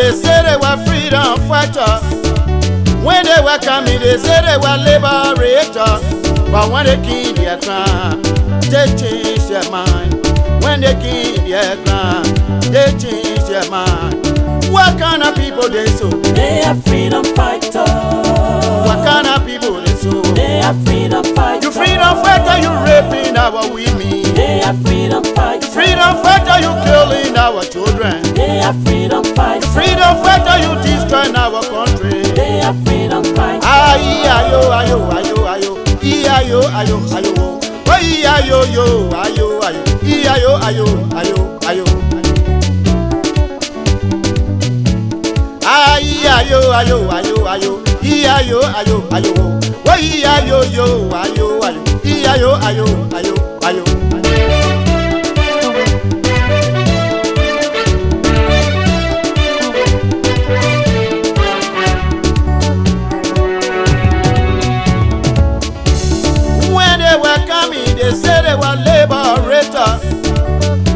they say they were freedom fighters. When they welcome me, they say they were liberators. But when they kill their crown, they change their mind. When they kill their crown, they change their mind. What kind of people they so? They are freedom fighters. What kind of people they so? They are freedom fighters. You freedom fighter, you raping our women. They are freedom fighters. Freedom fighter, you killing our children. They are freedom fighters. Freedom fighter, you destroying our country. They are freedom fighters. Ayo, ayo, ayo, ayo, ayo, ayo, ayo. Ayo, yo, ayo, ayo, ayo, ayo, ayo, ayo. Ayo, ayo, ayo, ayo, ayo, ayo, ayo, ayo. Ayo, yo, ayo, ayo, ayo, ayo, ayo. When they welcome me, they say they were liberators.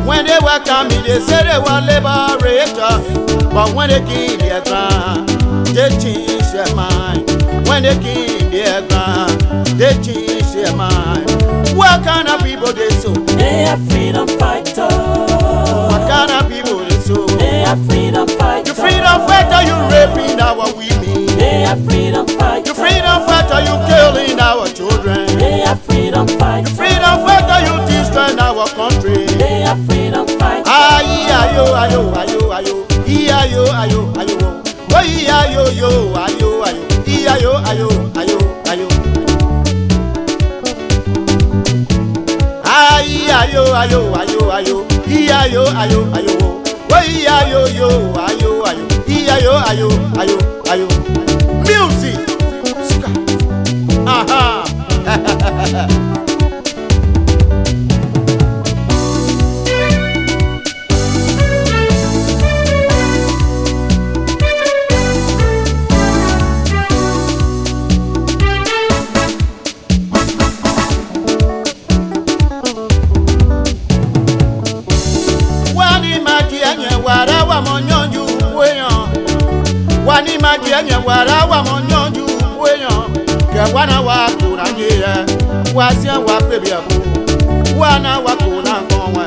When they welcome me, they say they were liberators. But when they kill their ground, they change their mind. When they kill their ground, they change their mind. What kind of people they so? They are freedom fighters. What kind of people they so? They are freedom fighters. You freedom fighter, you raping our women. They are freedom fighters. You freedom fighter, you killing our children. They are freedom fighters. You freedom fighter, you destroying our country. They are freedom fighters. Ayo, ayo, ayo, ayo. Ayo, ayo, ayo. Ayo, yo, ayo, ayo. Ayo, ayo, ayo, ayo. Ayo, ayo, ayo, ayo. Ayo, ayo, ayo. Ayo, yo, ayo, ayo. Ayo, ayo, ayo, ayo. Music. Aha. Wani maji enye wara wa monyoju weyan ke wana wa kuna nyere wasia wa pebi abu wana wa kuna konwe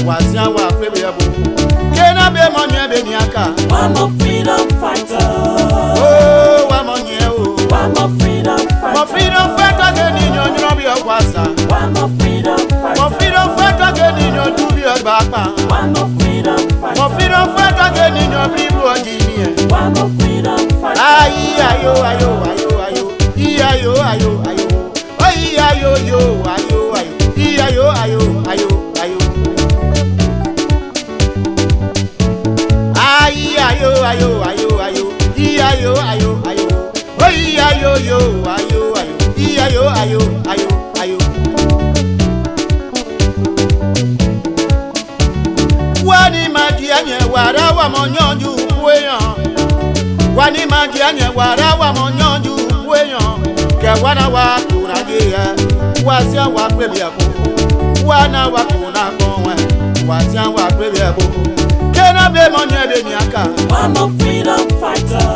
wasia wa pebi abu kena be monye be ni aka I'm a freedom fighter. Oh wa monye o I'm a freedom fighter. Mo freedom fighter ke ni nyonyo bi okwasa I'm a freedom fighter. Mo freedom fighter ke ni nyonyo bi ogbapa I'm a freedom fighter. Mo freedom fighter ke ni nyonyo bi ojini I'm a freedom fighter. Ayo, ayo, ayo, ayo. Ayo, ayo, ayo. Ayo, yo, ayo, ayo. Ayo, ayo, ayo, ayo. Ayo, ayo, ayo, ayo. Ayo, ayo, ayo. Ayo, yo, ayo, ayo. Ayo, ayo, ayo, ayo. Wani maji anye wara wa monyonju weyan. Wani maji anye wara wa monyonju weyan. Ke wana wa kuna geya. Wasia wa kwebi abu. Wana wa kuna konwe. Wasia wa kwebi abu. Kena be monye be ni aka. I'm a freedom fighter.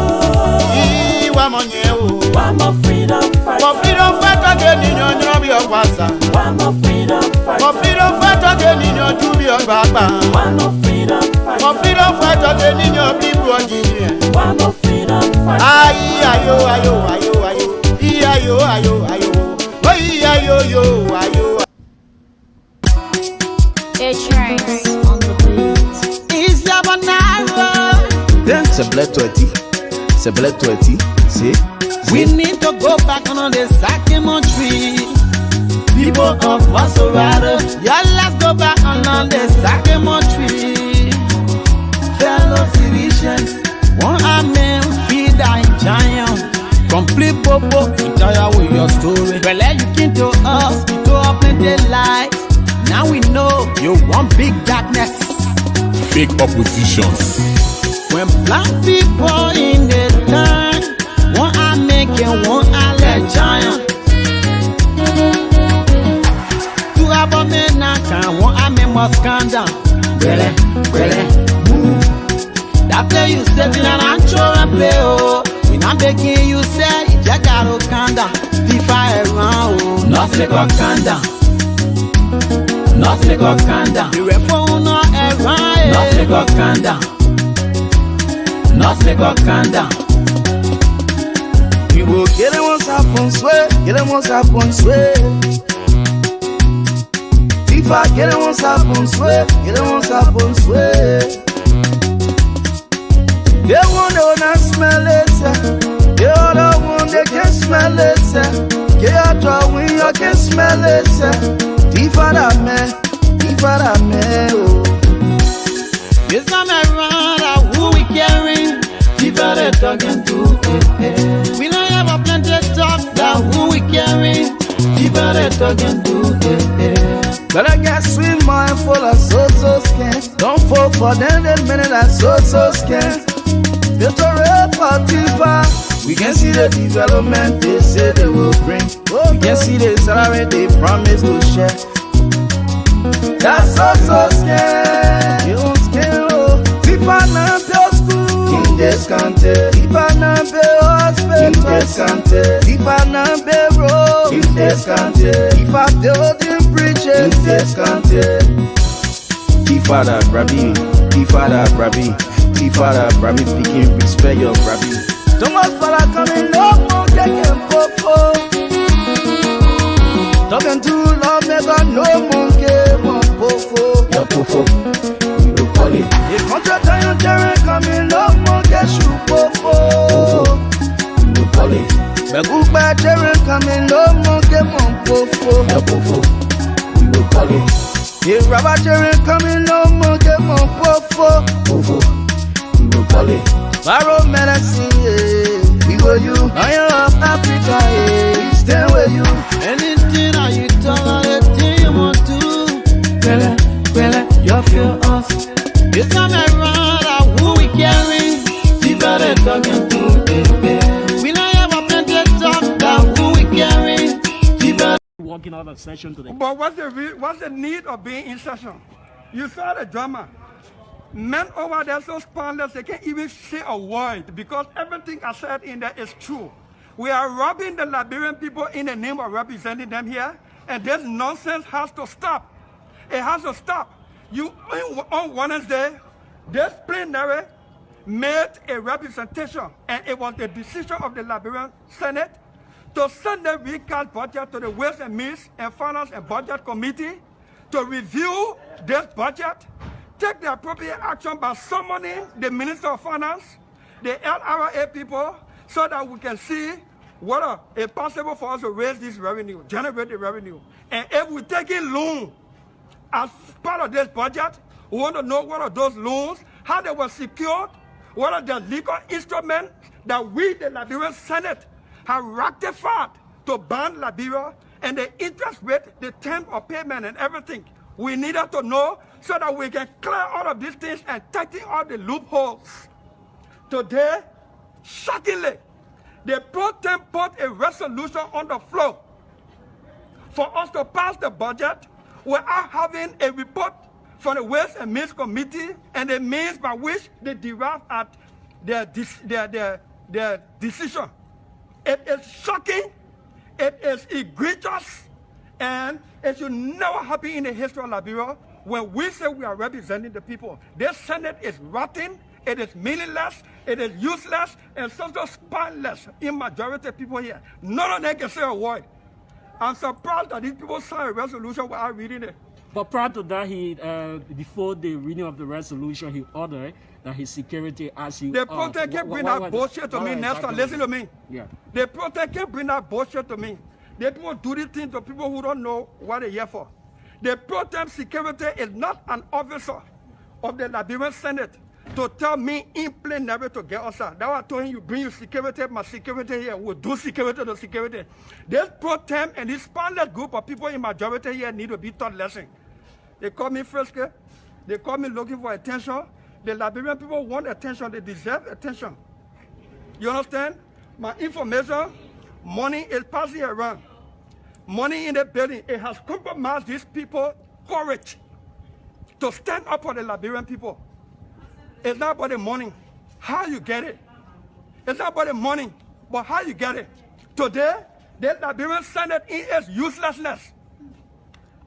Wa monye o. I'm a freedom fighter. Mo freedom fighter ke ni nyonyo bi okwasa. I'm a freedom fighter. Mo freedom fighter ke ni nyonyo bi ogbapa. I'm a freedom fighter. Mo freedom fighter ke ni nyonyo bi ojini. I'm a freedom fighter. Ayo, ayo, ayo, ayo. Ayo, ayo, ayo. Ayo, yo, ayo. A-Trains on the beat. Is la banana? Then c'est bled toi ti, see? We need to go back on the Sakimo tree. People of Maserati, yeah, let's go back on the Sakimo tree. Fellow citizens, one amen, feed thy giant. Complete popo, you tire with your story. Well, you came to us, you to open the light. Now we know you want big darkness. Fake oppositions. When black people in the time, one I make and one I let giant. Two abomination, one I make must calm down. Really, move. That play you setting and I'm sure I play, oh. When I'm begging you say, you just gotta calm down. FIFA around, oh. Nothing got calm down. Nothing got calm down. The phone no around, nothing got calm down. Nothing got calm down. You will get it once upon swear, get it once upon swear. If I get it once upon swear, get it once upon swear. They want to not smell it, they other one they can smell it, get out drawing you can smell it, if I man, oh. This time around, who we carrying? People they talking to, We don't have a plenty talk, that who we carrying? People they talking to, Better get sweet mind full of so skin. Don't fall for them, the minute that so skin. It's a real Tifa. We can see the development they say they will bring. We can see the salary they promise to share. That's so scared. You don't scare, oh. Tifa na pay school in this country. Tifa na pay hospital in this country. Tifa na pay road in this country. Tifa building bridges in this country. Tifa da brabi, Tifa da brabi, Tifa da brabi. Picking respect your brabi. Too much fella coming, no more taking popo. Talking too long, never no monkey, more popo. Your popo, we will call it. The contract and terrain coming, no monkey, shoot popo. We will call it. The good bad terrain coming, no monkey, more popo. Your popo, we will call it. The rubber terrain coming, no monkey, more popo. Popo, we will call it. Barrow medicine, yeah. We go you, Lion of Africa, yeah. We stand with you. anything that you talk, anything you want to. Well, you feel us. This time around, who we carrying? People they talking to, We don't have a plenty talk, that who we carrying? People walking out of session today. But what's the need of being in session? You saw the drama. Men over there so spineless they can't even say a word because everything I said in there is true. We are robbing the Liberian people in the name of representing them here, and this nonsense has to stop. It has to stop. You on Wednesday, this plenary made a representation, and it was the decision of the Liberian Senate to send the recast budget to the Ways and Means and Finance and Budget Committee to review this budget, take the appropriate action by summoning the Minister of Finance, the LRA people, so that we can see whether it's possible for us to raise this revenue, generate the revenue. And if we take in loan as part of this budget, we want to know what are those loans, how they were secured, what are the legal instruments that we, the Liberian Senate, have ratified to ban Liberia, and the interest rate, the term of payment and everything. We needed to know so that we can clear all of these things and tighten all the loopholes. Today, shockingly, the pro tem put a resolution on the floor for us to pass the budget without having a report from the Ways and Means Committee and the means by which they derive at their decision. It is shocking, it is egregious, and it should never happen in the history of Liberia when we say we are representing the people. This Senate is rotten, it is meaningless, it is useless, and so spineless in majority of people here. None of them can say a word. I'm surprised that these people signed a resolution without reading it. But prior to that, he before the reading of the resolution, he ordered that his security ask you. The protest can't bring that bullshit to me, Nestor. Listen to me. Yeah. The protest can't bring that bullshit to me. The people do these things to people who don't know what they're here for. The protest security is not an officer of the Liberian Senate to tell me in plain never to get us out. That's why I told him, you bring your security, my security here. We'll do security to security. This protest and this spineless group of people in majority here need to be taught lesson. They call me frisky. They call me looking for attention. The Liberian people want attention. They deserve attention. You understand? My information, money is passing around. Money in the building. It has compromised these people courage to stand up for the Liberian people. It's not about the money. how you get it. It's not about the money, but how you get it. Today, the Liberian Senate, in its uselessness,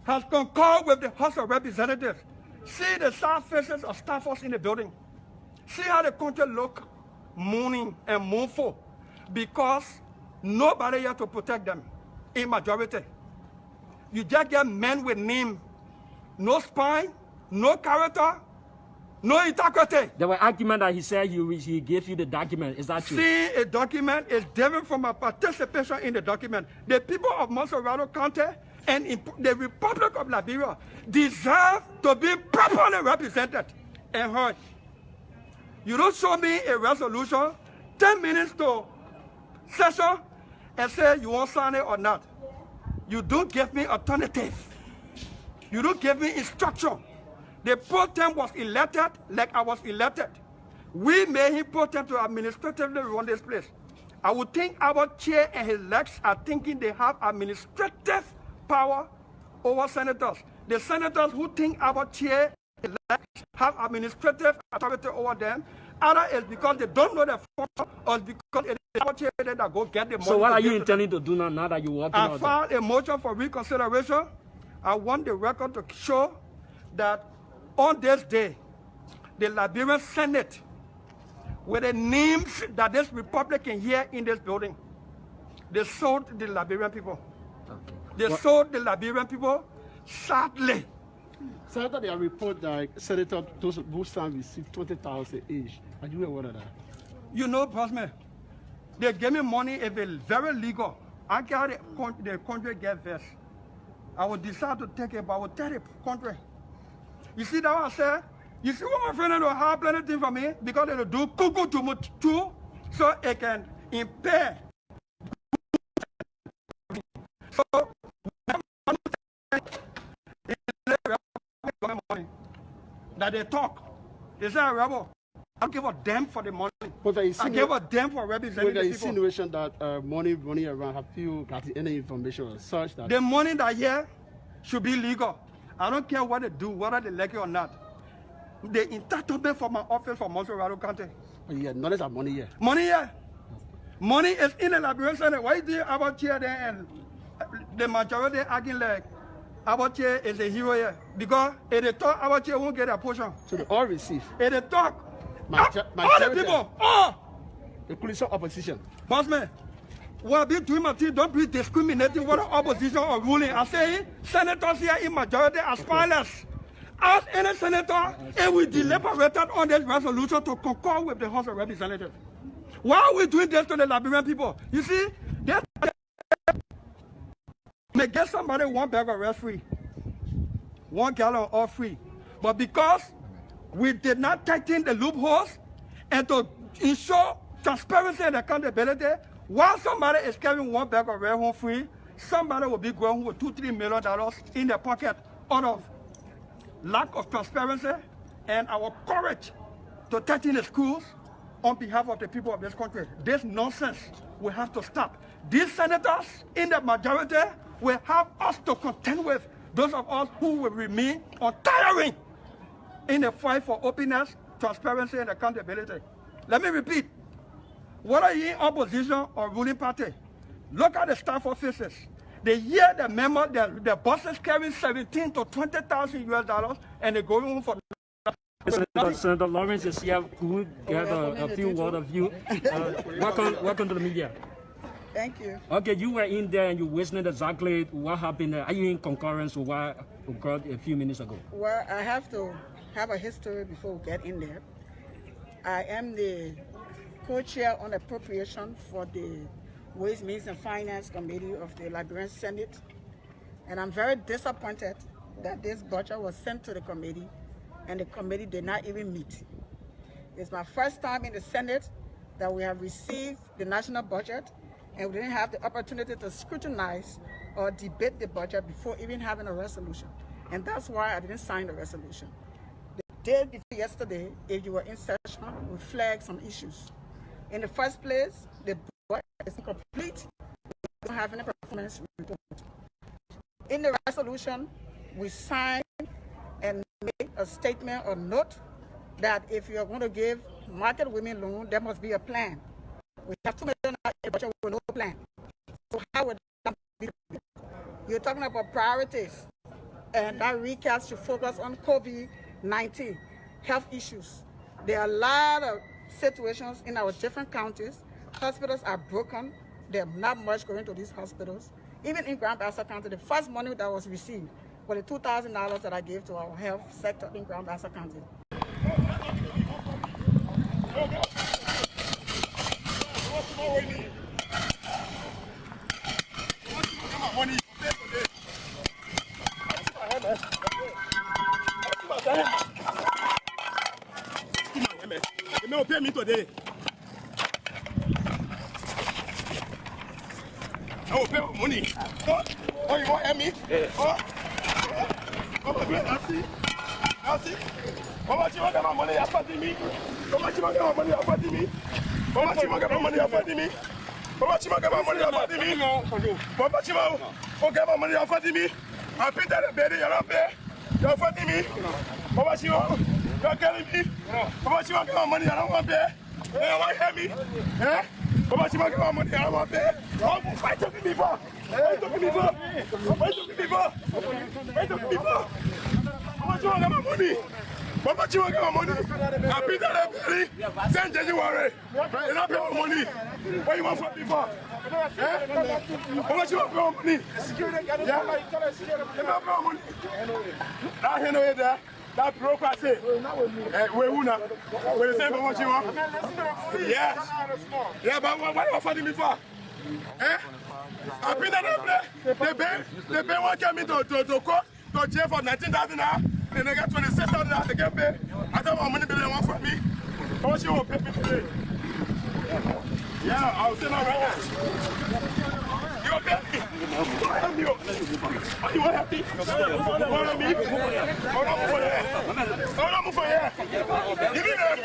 has concurred with the House of Representatives. See the sad faces of staffers in the building. See how the country look mourning and mournful because nobody here to protect them in majority. You just get men with name, no spine, no character, no integrity. There were arguments that he said he gave you the document. Is that true? See, a document is different from a participation in the document. The people of Monserrado County and in the Republic of Liberia deserve to be properly represented and heard. You don't show me a resolution 10 minutes to session and say you won't sign it or not. You don't give me alternative. You don't give me instruction. The pro tem was elected like I was elected. We made him pro tem to administratively run this place. I would think our chair and his legs are thinking they have administrative power over senators. The senators who think our chair and legs have administrative authority over them, either it's because they don't know the form or because it is our chair that go get the money. So what are you intending to do now that you're working on? I filed a motion for reconsideration. I want the record to show that on this day, the Liberian Senate, with the names that this Republic can hear in this building, they sold the Liberian people. Okay. They sold the Liberian people sadly. Senator, there are reports that Senator Busan received 20,000 each. Are you aware of that? You know, Bossman, they give me money if it's very legal. I can't the country get vest. I will decide to take it, but I will tell the country. You see that what I said? You see what my friend will have plenty of things for me? Because they will do cuckoo too much too, so it can impair. So, that they talk. They say, rebel, I don't give a damn for the money. I give a damn for representing the people. With the insinuation that money running around, have you got any information or such that... The money that here should be legal. I don't care what they do, whether they like it or not. The entitlement for my office for Monserrado County. But yeah, knowledge of money here. Money here. Money is in the Liberian Senate. Why do you have a chair there and the majority acting like our chair is a hero here? Because if they talk, our chair won't get a portion. So they all receive. If they talk, all the people, the coalition opposition. Bossman, what I've been doing my team, don't be discriminating whether opposition or ruling. I say senators here in majority are spineless. Ask any senator, and we deliberated on this resolution to concur with the House of Representatives. Why are we doing this to the Liberian people? You see, they may get somebody one bag of rice free, 1 gallon oil free. But because we did not tighten the loopholes and to ensure transparency and accountability, while somebody is carrying 1 bag of rice home free, somebody will be going with $2-3 million in their pocket out of lack of transparency and our courage to tighten the schools on behalf of the people of this country. This nonsense will have to stop. These senators in the majority will have us to contend with those of us who will remain untiring in the fight for openness, transparency, and accountability. Let me repeat, whether you're in opposition or ruling party, look at the staff offices. They hear the memo, the bosses carrying $17,000 to $20,000 US, and they're going home for. Senator Lawrence is here. Could we get a few words of you? Welcome to the media. Thank you. Okay, you were in there and you witnessed exactly what happened there. Are you in concurrence with what occurred a few minutes ago? Well, I have to have a history before we get in there. I am the co-chair on appropriation for the Ways, Means and Finance Committee of the Liberian Senate. And I'm very disappointed that this budget was sent to the committee and the committee did not even meet. It's my first time in the Senate that we have received the national budget and we didn't have the opportunity to scrutinize or debate the budget before even having a resolution. And that's why I didn't sign the resolution. The day before yesterday, if you were in session, we flagged some issues. In the first place, the budget is incomplete. We don't have any performance report. In the resolution, we signed and make a statement or note that if you are going to give market women loan, there must be a plan. We have 2 million in the budget with no plan. So how would that be? You're talking about priorities, and that recast should focus on COVID-19 health issues. There are a lot of situations in our different counties. Hospitals are broken. There's not much going to these hospitals. Even in Grand Bassa County, the first money that was received was the $2,000 that I gave to our health sector in Grand Bassa County. You may pay me today. I will pay money. Oh, you want to help me? Oh, I see. How much you want my money after me? How much you want my money after me? How much you want my money after me? How much you want my money after me? How much you want my money after me? I pay that baby, you're not there. You're after me. How much you want? You're telling me. How much you want my money? I don't want to pay. Hey, want to hear me? Eh? How much you want my money? I don't want to pay. Why talking before? Why talking before? Why talking before? Why talking before? How much you want my money? How much you want my money? I pay that baby. Send January. You don't pay my money. What you want from before? Eh? How much you want my money? Yeah? You don't pay my money. I hear no there. That bureaucracy. Where who now? Where you say how much you want? Yes. Yeah, but why you offering me for? Eh? I pay that they pay one came into to court to jail for 19,000 now. Then they get 26,000 now. They get paid. I don't want money they want from me. How much you want to pay me today? Yeah, I'll say that right now. You want to pay me? Help me. You want to help me? You want to me? Hold on, move for here. Hold on, move for here. Give me that.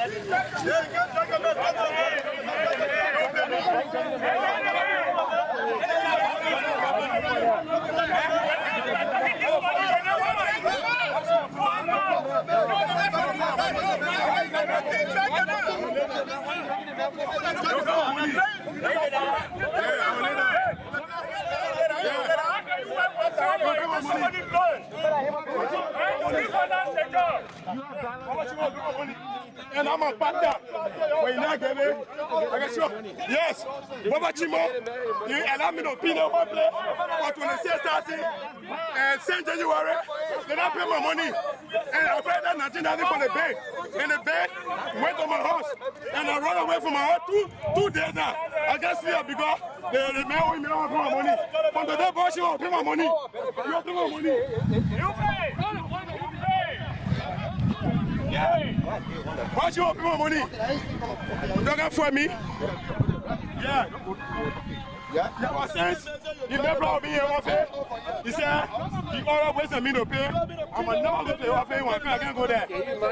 And I'm a partner. When you not give me, I can show. Yes. Baba Chimo, you allow me to pin on one play for 26,000 and St. January. They don't pay my money. And I paid that 19,000 for the bank. And the bank went to my house. And I run away from my house 2 days now. I just see it because the man who don't pay my money. From the day, boss, you won't pay my money. You won't pay my money. You pay. Why you want my money? You don't get for me? Yeah. Yeah, what sense? You never brought me here, what fair? He said, you always want me to pay. I'm never going to pay what fair. I can't go there.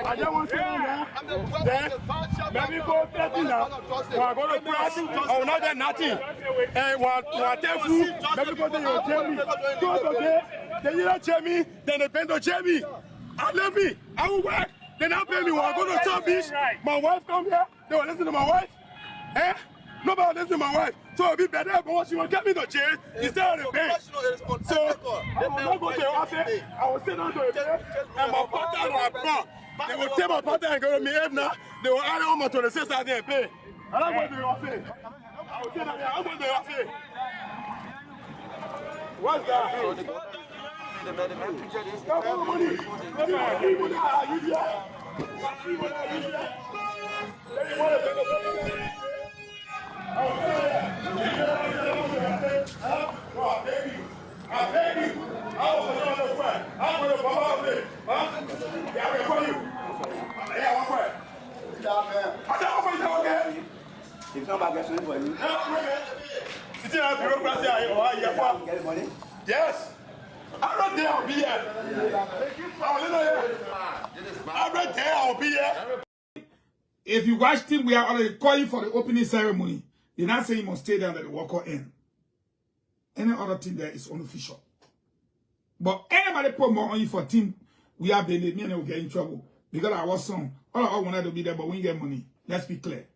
I just want to go there. Then, maybe go 30 now. When I go to press, I will not get nothing. And when I tell you, maybe go to your jail me. Go to there. Then you don't jail me. Then they pay to jail me. I love me. I will work. They not pay me when I go to South Beach. My wife come here. They will listen to my wife. Eh? Nobody listen to my wife. So it'll be better if what she will get me to jail instead of the bank. So I will not go to your office. I will sit down to the bed and my partner will come. They will take my partner and go to me if not. They will add on my 26,000 and pay. I don't go to your office. I will sit down here. I'm going to your office. What's that? Yes. Every day I'll be here. Every day I'll be here. If you watch him, we are already calling for the opening ceremony. They're not saying he must stay there and let the worker in. Any other thing there is unofficial. But anybody put more on you for team, we have been me and we'll get in trouble. Because our son, all I wanted to be there, but we get money. Let's be clear.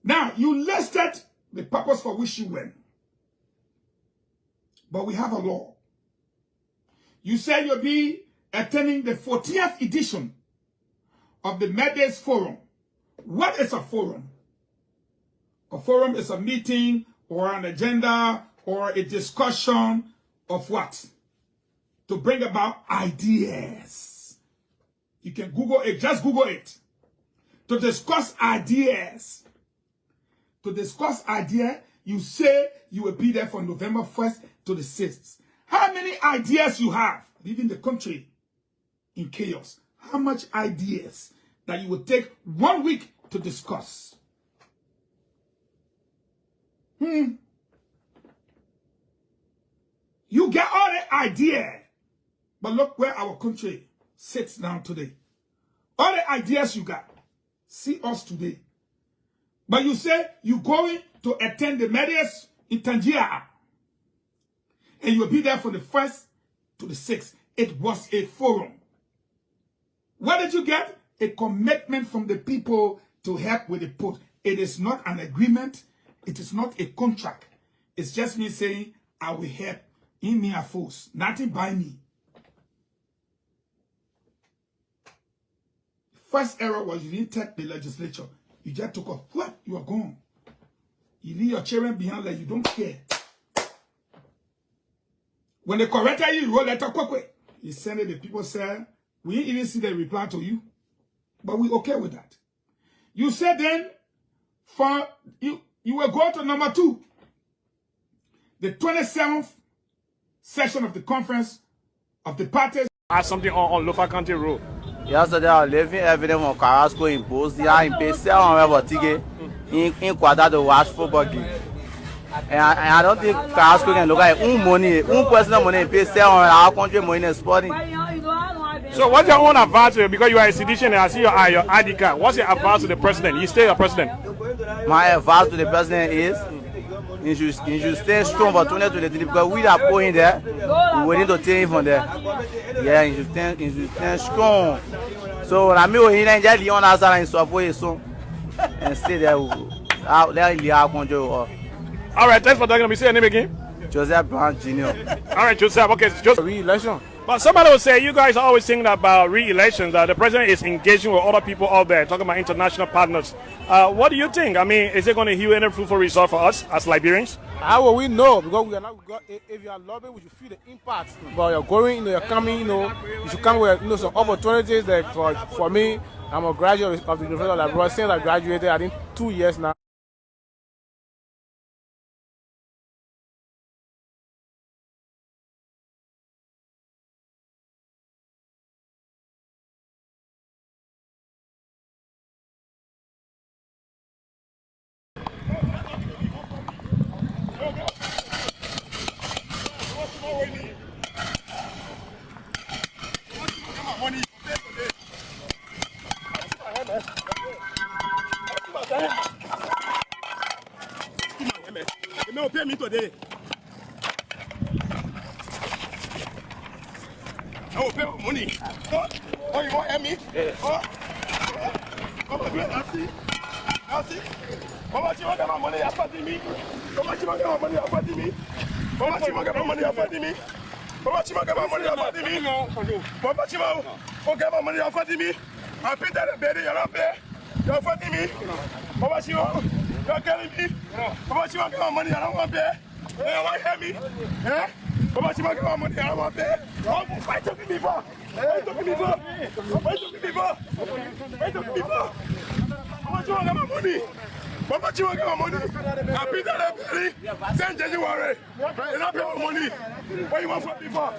Now, you listed the purpose for which you went. But we have a law. You said you'll be attending the 40th edition of the Medes Forum. What is a forum? A forum is a meeting or an agenda or a discussion of what? To bring about ideas. You can Google it, just Google it. To discuss ideas. To discuss ideas, you say you will be there from November 1st to the 6th. How many ideas you have leaving the country in chaos? How much ideas that you will take 1 week to discuss? You get all the idea, but look where our country sits down today. All the ideas you got, see us today. But you say you're going to attend the Medes in Tangier, and you will be there from the 1st to the 6th. It was a forum. What did you get? A commitment from the people to help with the put. It is not an agreement. It is not a contract. It's just me saying, I will help in me a force. Nothing by me. First error was you didn't take the legislature. You just took off. What? You are gone. You leave your children behind like you don't care. When they corrected you, you wrote letter quick. You send it, the people said, we didn't even see the reply to you. But we okay with that. You said then, for you will go to number 2. The 27th session of the conference of the parties. I have something on Lofa County Road. Yesterday, I was living evidence on Carrasco imposed the impaired on ticket in quarter to watch football game. And I don't think Carrasco can look at money, personal money, pay sell on our country money and sporting. So what's your own advice to you? Because you are a sedition and I see your ID card. What's your advice to the president? You stay your president. My advice to the president is you should stay strong for 2023 because we are going there. We need to take him from there. Yeah, you should stay strong. So I mean, we need to Leon Azar and support soon and stay there. Out there in the country. All right, thanks for talking to me. Say your name again. Joseph Brown Jr. All right, Joseph. Okay, just re-election. But somebody will say, you guys are always thinking about re-elections, that the president is engaging with other people out there, talking about international partners. What do you think? I mean, is it going to yield any fruitful result for us as Liberians? How will we know? Because we are not, if you are lobbying, we should feel the impact. But you're going, you're coming, you should come with some opportunities that for me, I'm a graduate of the University of Liberia. Since I graduated, I think 2 years now. You pay me today. I will pay my money. Oh, you want to help me? Oh, I see. How much you want to get my money after me? How much you want to get my money after me? How much you want to get my money after me? How much you want to get my money after me? How much you want to get my money after me? I pay that baby, you're not pay. You're after me. How much you want? You're telling me. How much you want to get my money? I don't want to pay. You want to help me? Eh? How much you want to get my money? I don't want to pay. Why talking me for? Why talking me for? Why talking me for? Why talking me for? How much you want to get my money? How much you want to get my money? I pay that baby. Send January. You don't pay my money. What you want from me for?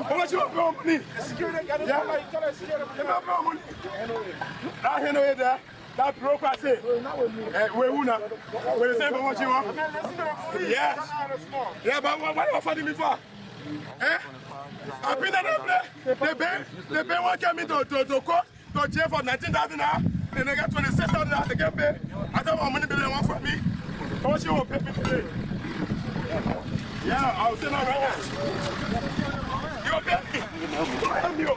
How much you want to pay my money? Yeah? You don't pay my money. That hand over there. That bureaucracy. Where who now? Where the same how much you want? Yes. Yeah, but what are you offering me for? Eh? I pay that they pay one came into to court to jail for 19,000 now. Then they got 26,000 now they get paid. I thought how many billion want from me? How much you want to pay me today? Yeah, I'll say no right now. You pay me. you.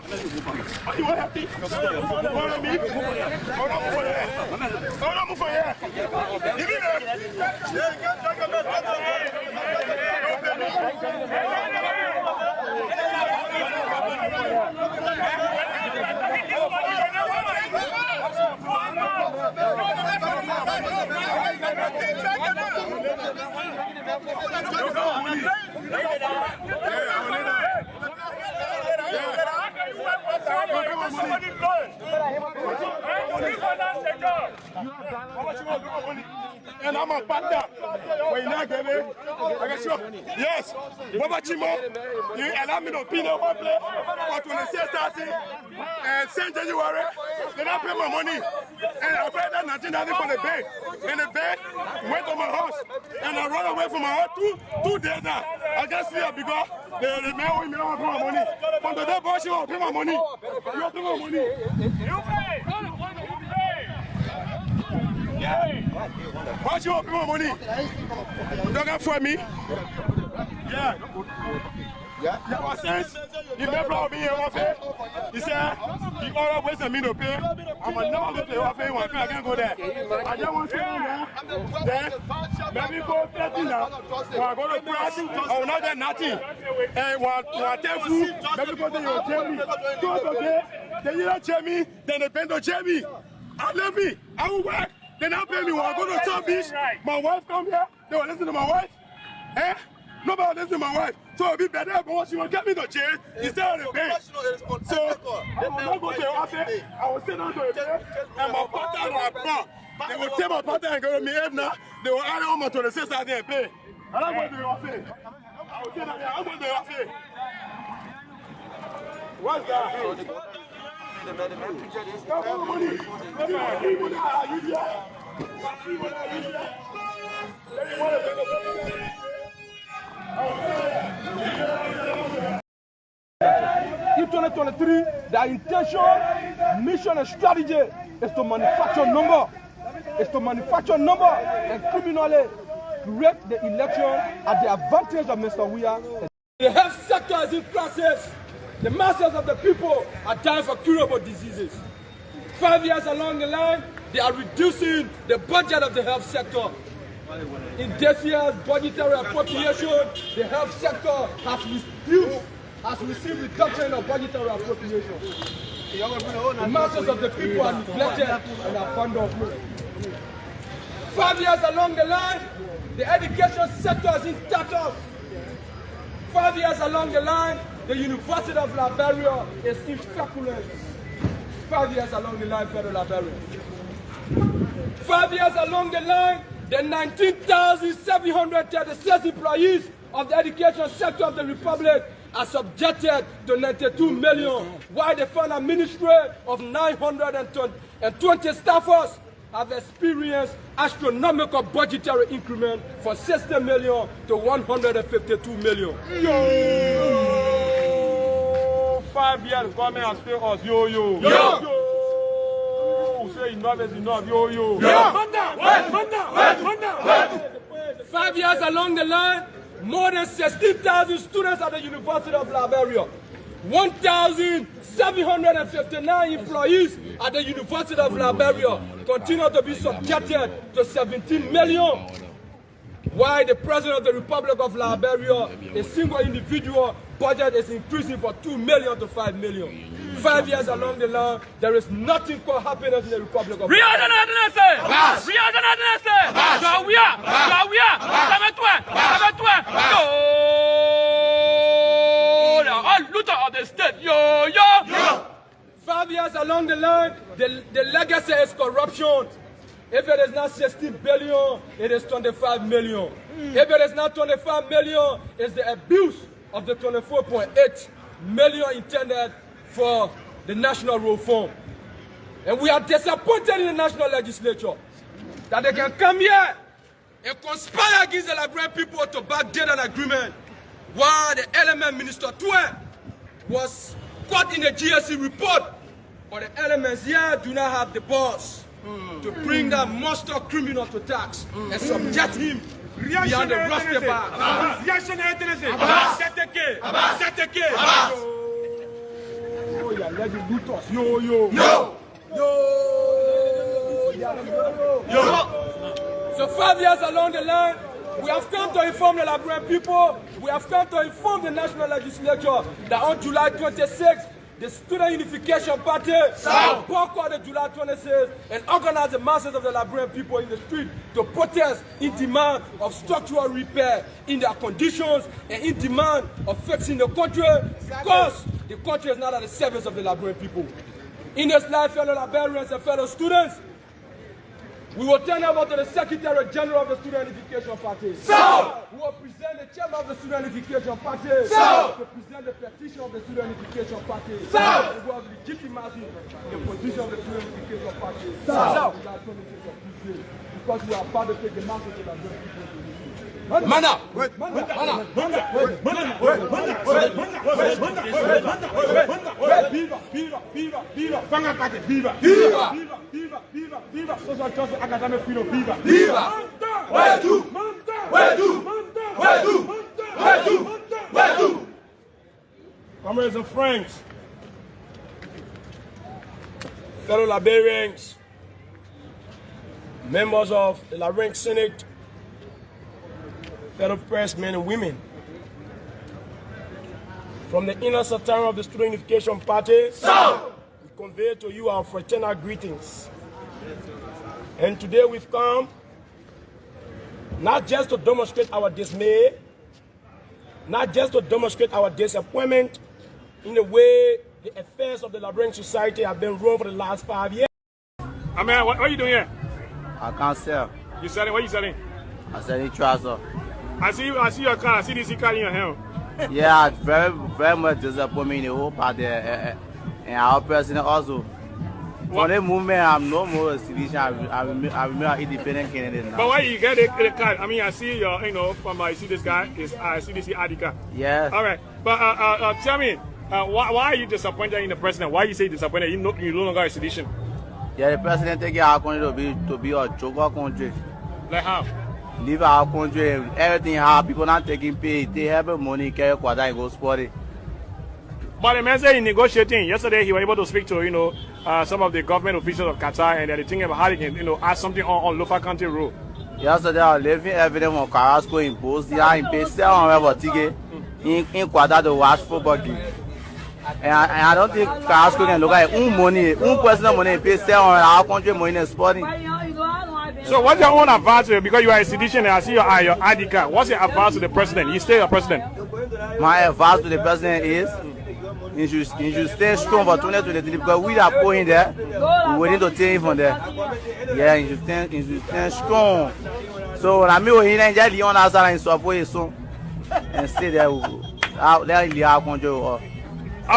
Are you happy? Follow me. Hold on, move for here. Hold on, move for here. Give me that. And I'm a partner. When you not give it, I can show. Yes, Baba Chimo, you allow me to pin one play for 26,000 and St. January. Then I pay my money. And I paid that 19,000 for the bank. And the bank went to my house. And I run away from my house 2 days now. I just see it because the man will not pay my money. From the day, boss, you will pay my money. You will pay my money. You pay. Why you want my money? You don't get for me? Yeah. Yeah, what sense? You never brought me here, Waffle. He said, he always waits for me to pay. I'm never going to pay Waffle. I can't go there. I just want to go there. Then, maybe go 30 now. When I go to press, I will not get nothing. And when I tell food, maybe go to your Jamie. Go to there. Then you don't check me. Then they bend to Jamie. I love me. I will work. They not pay me when I go to South Beach. My wife come here. They will listen to my wife. Eh? Nobody will listen to my wife. So it'll be better if she will get me to jail instead of the bank. So I will not go to your office. I will sit down to a bed and my partner will come. They will take my partner and go to me. If not, they will add on my 26,000 and pay. I don't go to your office. I will sit down here. I'll go to your office. What's that? In 2023, their intention, mission, and strategy is to manufacture number. And criminally create the election at the advantage of Mr. Weah. The health sector is in crisis. The masses of the people are dying for curable diseases. 5 years along the line, they are reducing the budget of the health sector. In this year's budgetary appropriation, the health sector has received reduction of budgetary appropriation. The masses of the people are neglected and abandoned. 5 years along the line, the education sector is in status. 5 years along the line, the University of Liberia is in feculence. 5 years along the line, Federal Liberia. 5 years along the line, the 19,736 employees of the education sector of the Republic are subjected to 92 million, while the final ministry of 920 staffers have experienced astronomical budgetary increment from 60 million to 152 million. Yo! 5 years, government has failed us. Yo! Say enough is enough. Yo! Man down! 5 years along the line, more than 16,000 students at the University of Liberia, 1,759 employees at the University of Liberia continue to be subjected to 17 million. While the President of the Republic of Liberia, a single individual budget is increasing from 2 million to 5 million. 5 years along the line, there is nothing called happiness in the Republic of Liberia. Of the state. Yo! 5 years along the line, the legacy is corruption. If it is not 16 billion, it is 25 million. If it is not 25 million, it's the abuse of the 24.8 million intended for the national reform. And we are disappointed in the national legislature that they can come here and conspire against the Liberian people to backdate an agreement, while the element Minister Weah was caught in a GSC report, but the elements here do not have the balls to bring that monster criminal to tax and subject him beyond the rusty bar. alleged looters. Yo, yo. Yo! Yo! Yo! So 5 years along the line, we have come to inform the Liberian people, we have come to inform the National Legislature that on July 26th, the Student Unification Party will boycott the July 26th and organize the masses of the Liberian people in the street to protest in demand of structural repair in their conditions and in demand of fixing the country because the country is not at the service of the Liberian people. In this life, fellow Liberians and fellow students, we will turn over to the Secretary General of the Student Unification Party. We will present the Chairman of the Student Unification Party. To present the petition of the Student Unification Party. We will legitimize the position of the Student Unification Party. Because we are about to take the masses of the people. Mana! Viva! Social justice, academic freedom, viva! Where do? Comrades and friends, fellow Liberians, members of the Liberian Senate, fellow pressmen and women, from the inner sanctum of the Student Unification Party, we convey to you our fraternal greetings. And today we've come not just to demonstrate our dismay, not just to demonstrate our disappointment in the way the affairs of the Liberian society have been run for the last 5 years. I mean, what are you doing here? I can't sell. You selling? What are you selling? I'm selling trousers. I see your car. I see this car in your hand. Yeah, it's very much disappointing in the whole party and our president also. For the movement, I'm no more a citizen. I remain an independent candidate now. But why you get the card? I mean, I see your, I see this guy. I see this ID card. Yeah. All right. But tell me, why are you disappointed in the president? Why you say disappointed? You no longer a citizen. Yeah, the president take our country to be a joker country. Like how? Leave our country, everything hard. People not taking pay. They have money, carry quarter and go sport it. But the man said in negotiating yesterday, he was able to speak to some of the government officials of Qatar, and they're thinking about how they can add something on local country rule. Yesterday, I was leaving evidence on Carrasco in post. They are in pay 700 ticket in quarter to watch football game. And I don't think Carrasco can look at own money, own personal money, pay 700 our country money in sporting. So what's your own advice to you? Because you are a citizen and I see your ID card. What's your advice to the president? He's still a president. My advice to the president is he should stay strong for 2023 because we are going there. We need to take him from there. Yeah, he should stand strong. So when I meet with him, I just leave on outside and support his son and stay there. Out there in the country. All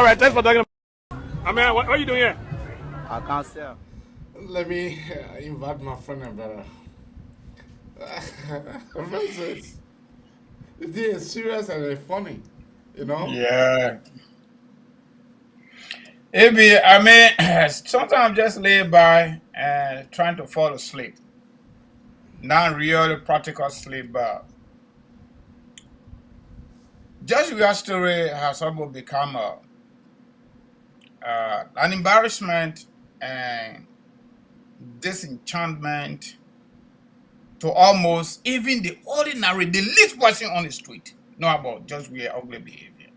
right, thanks for talking. I mean, what are you doing here? I can't sell. Let me invite my friend and brother. This is serious and funny, Yeah. I mean, sometimes I'm just lay by and trying to fall asleep. Not really practical sleep, but just your story has almost become an embarrassment and disenchantment to almost even the least person on the street know about just weird, ugly behavior.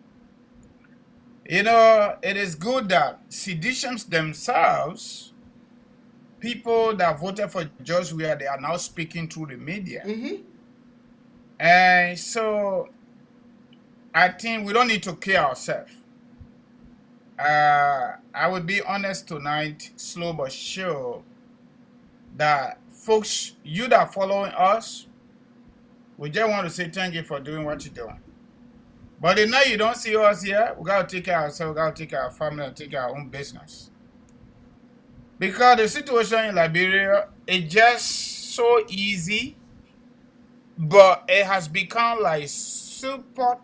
It is good that seditious themselves, people that voted for Just Weah, they are now speaking through the media. And so I think we don't need to kill ourselves. I will be honest tonight, slow but sure, that folks, you that are following us, we just want to say thank you for doing what you're doing. But the night you don't see us here, we got to take care of ourselves, we got to take care of our family, and take care of our own business. Because the situation in Liberia is just so easy, but it has become like super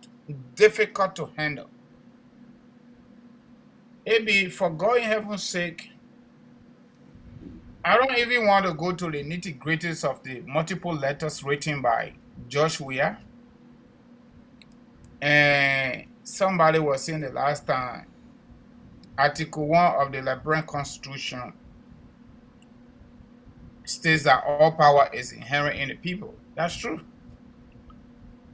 difficult to handle. Maybe for God in heaven's sake, I don't even want to go to the nitty-gritties of the multiple letters written by Just Weah. And somebody was saying the last time Article 1 of the Liberian Constitution states that all power is inherent in the people. That's true.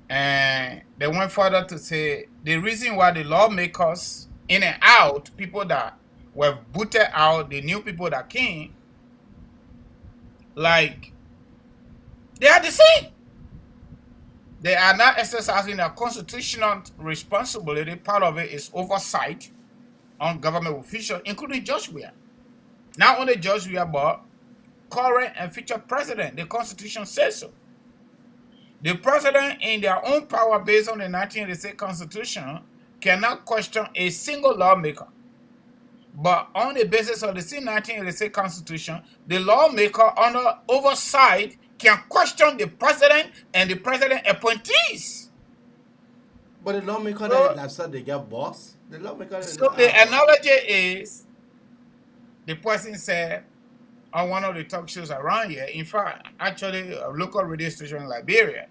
And they went further to say the reason why the lawmakers in and out, people that were booted out, the new people that came, like, they are the same. They are not exercising their constitutional responsibility. Part of it is oversight on government officials, including Judge Weah. Not only Judge Weah, but current and future president. The Constitution says so. The president, in their own power based on the 1986 Constitution, cannot question a single lawmaker. But on the basis of the same 1986 Constitution, the lawmaker under oversight can question the president and the president appointees. But the lawmaker that said they get boss, the lawmaker. So the analogy is, the person said on one of the talk shows around here, in fact, actually a local radio station in Liberia,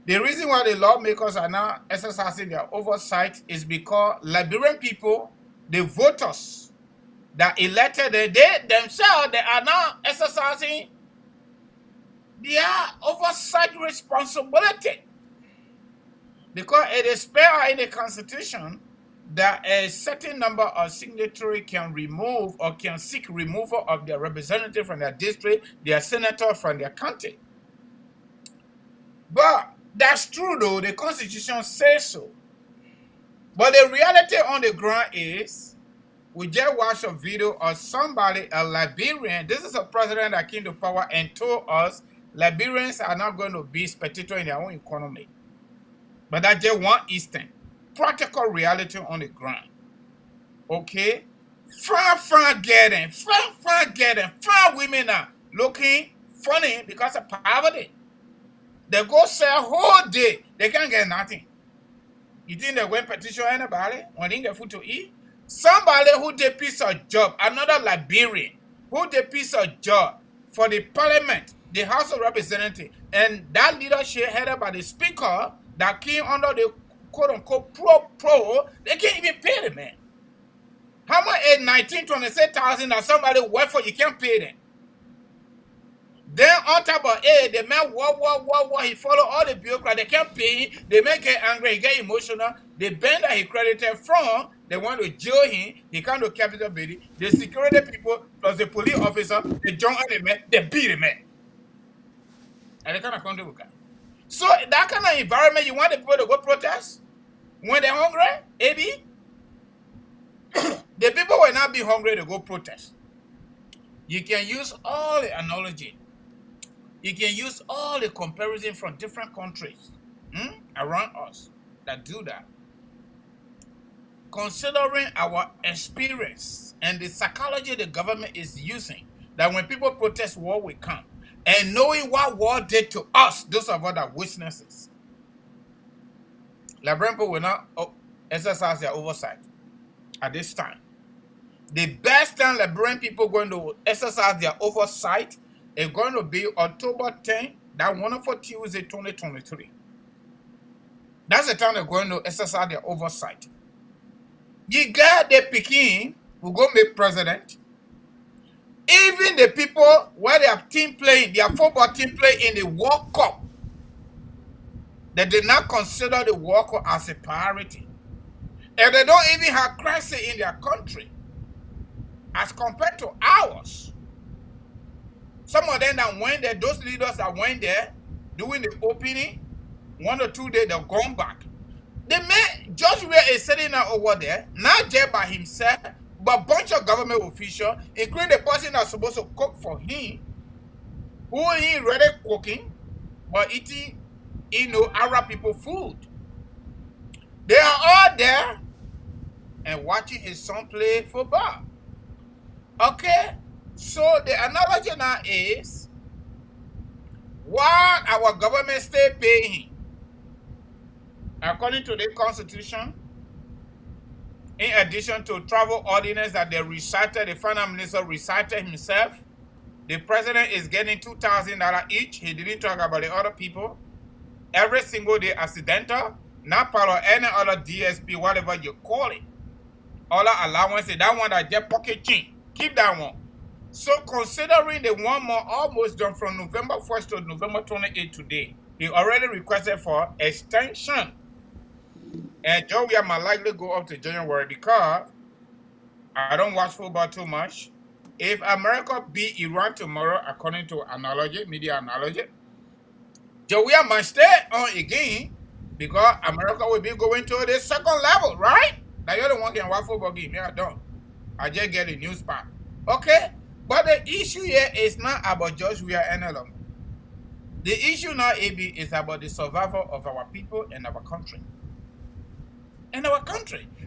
the reason why the lawmakers are now exercising their oversight is because Liberian people, the voters that elected them, they themselves, they are now exercising their oversight responsibility. Because it is spelled in the Constitution that a certain number of signatories can remove or can seek removal of their representative from their district, their senator from their county. But that's true though, the Constitution says so. But the reality on the ground is, we just watched a video of somebody, a Liberian, this is a president that came to power and told us Liberians are not going to be spectators in their own economy. But that's just one instance. Practical reality on the ground. Okay? Far getting, far women are looking funny because of poverty. They go sell whole day, they can't get nothing. You think they went petition anybody when they get food to eat? Somebody who did piece of job, another Liberian, who did piece of job for the parliament, the House of Representatives, and that leadership headed by the speaker that came under the quote-unquote pro, they can't even pay the man. How much is 19,26,000 that somebody work for, you can't pay them? Then on top of it, the man war, he follow all the bureaucrats, they can't pay him, they may get angry, he get emotional, the bank that he credited from, they want to jail him, he can't do capital building, the security people plus the police officer, they jump on the man, they beat the man. And they can't come to guy. So that kind of environment, you want the people to go protest when they're hungry, AB? The people will not be hungry to go protest. You can use all the analogy. You can use all the comparison from different countries around us that do that. Considering our experience and the psychology the government is using, that when people protest, war will come. And knowing what war did to us, those of us that are witnesses, Liberian people will not exercise their oversight at this time. The best time Liberian people are going to exercise their oversight is going to be October 10th, that wonderful Tuesday, 2023. That's the time they're going to exercise their oversight. You got the Peking who go make president. Even the people where their team playing, their football team play in the World Cup, they did not consider the World Cup as a priority. And they don't even have crisis in their country as compared to ours. Some of them that went there, those leaders that went there doing the opening, 1 or 2 days, they're gone back. The man, Judge Weah is sitting out over there, not just by himself, but a bunch of government officials, including the person that's supposed to cook for him, who ain't really cooking, but eating, Arab people food. They are all there and watching his son play football. Okay? So the analogy now is, why our government still paying him? According to the Constitution, in addition to travel ordinance that they recited, the finance minister recited himself, the president is getting $2,000 each. He didn't talk about the other people. Every single day accidental, not part of any other DSP, whatever you call it. All allowance, that one that just pocket change. Keep that one. So considering the 1 month almost done from November 1st to November 28th today, he already requested for extension. And Joe Weah might likely go up to January because I don't watch football too much. If America beat Iran tomorrow, according to media analogy, Joe Weah might stay on again because America will be going to the second level, right? Now you're the one can watch football game. Yeah, I don't. I just get a news part. Okay? But the issue here is not about Josh Weah any longer. The issue now, AB, is about the survival of our people and our country.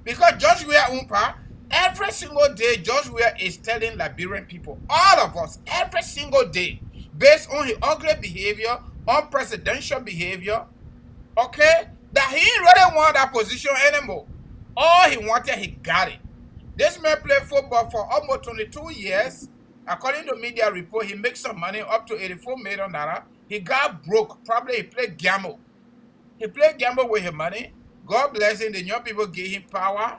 Because Josh Weah Umpa, every single day, Josh Weah is telling Liberian people, all of us, every single day, based on his ugly behavior, unpresidential behavior, okay, that he really want that position anymore. All he wanted, he got it. This man played football for almost 22 years. According to media report, he makes some money up to $84 million. He got broke. Probably he played gamble. He played gamble with his money. God bless him. The young people gave him power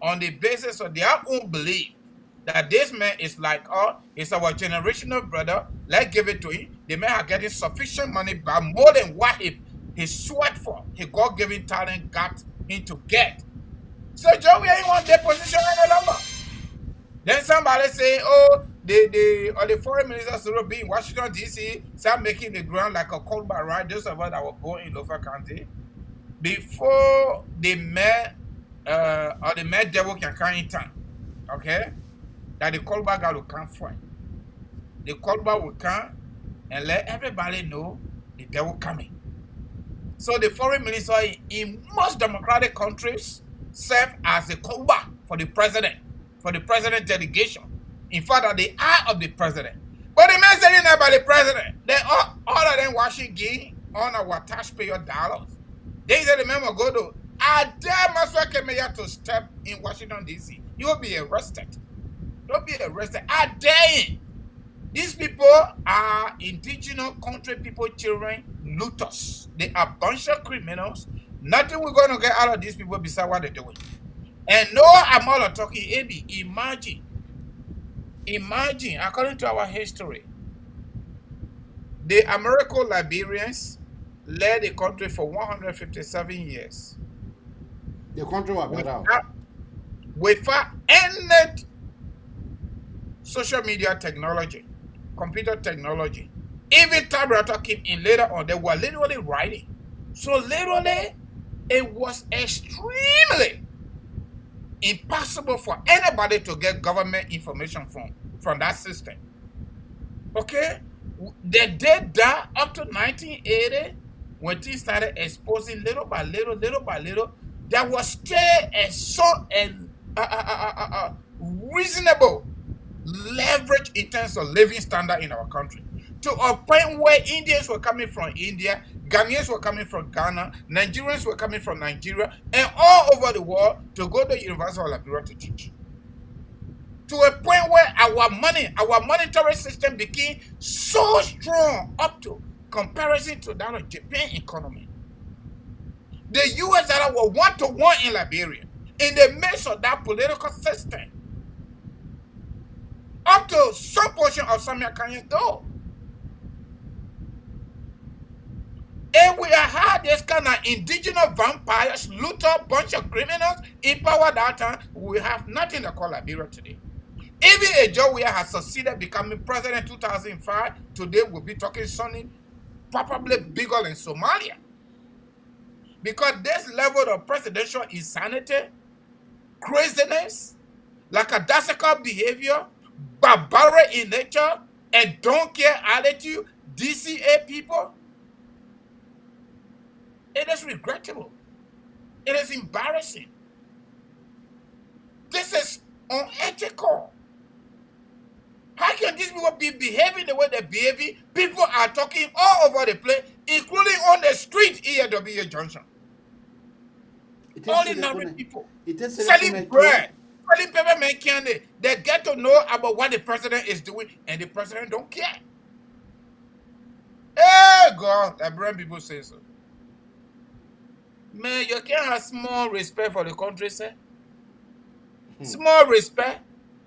on the basis of their own belief that this man is like us, is our generational brother. Let's give it to him. The man are getting sufficient money, but more than what he sweat for. His God-given talent got him to get. So Joe Weah ain't want that position any longer. Then somebody say, oh, the foreign ministers will be in Washington, D.C., start making the ground like a cold bar, right? Those of us that were born in Lofa County. Before the mayor or the mayor devil can come in town, okay, that the cold bar guy will come for it. The cold bar will come and let everybody know the devil coming. So the foreign minister in most democratic countries serve as a cold bar for the president delegation. In fact, at the eye of the president. But the man said that by the president, they all of them Washington on our taxpayer dollars. They said the man will go to, I dare Maswa Kemeya to step in Washington, D.C. You will be arrested. Don't be arrested. I dare him. These people are indigenous country people, children, looters. They are a bunch of criminals. Nothing we're going to get out of these people besides what they're doing. And no amount of talking, AB, imagine, according to our history, the American Liberians led the country for 157 years. The country was better. Without any social media technology, computer technology, even typewriter came in later on. They were literally writing. So literally, it was extremely impossible for anybody to get government information from that system. Okay? They did that up to 1980 when things started exposing little by little. There was still a reasonable leverage in terms of living standard in our country. To a point where Indians were coming from India, Ghanaians were coming from Ghana, Nigerians were coming from Nigeria, and all over the world to go to the University of Liberia to teach. To a point where our monetary system became so strong up to comparison to that of Japan economy. The US that were 1-to-1 in Liberia, in the midst of that political system, up to some portion of Samia Kanye though. And we have had this kind of indigenous vampires, looter, bunch of criminals in power that time. We have nothing to call Liberia today. Even a Joe Weah has succeeded becoming president in 2005. Today we'll be talking something probably bigger than Somalia. Because this level of presidential insanity, craziness, lackadaisical behavior, barbaric in nature, and don't care attitude, DCA people, it is regrettable. It is embarrassing. This is unethical. How can these people be behaving the way they're behaving? People are talking all over the place, including on the street here at W. Junction. Ordinary people selling bread, selling peppermint candy. They get to know about what the president is doing, and the president don't care. Hey, God, Liberian people say so. Man, you can't have small respect for the country, sir. Small respect.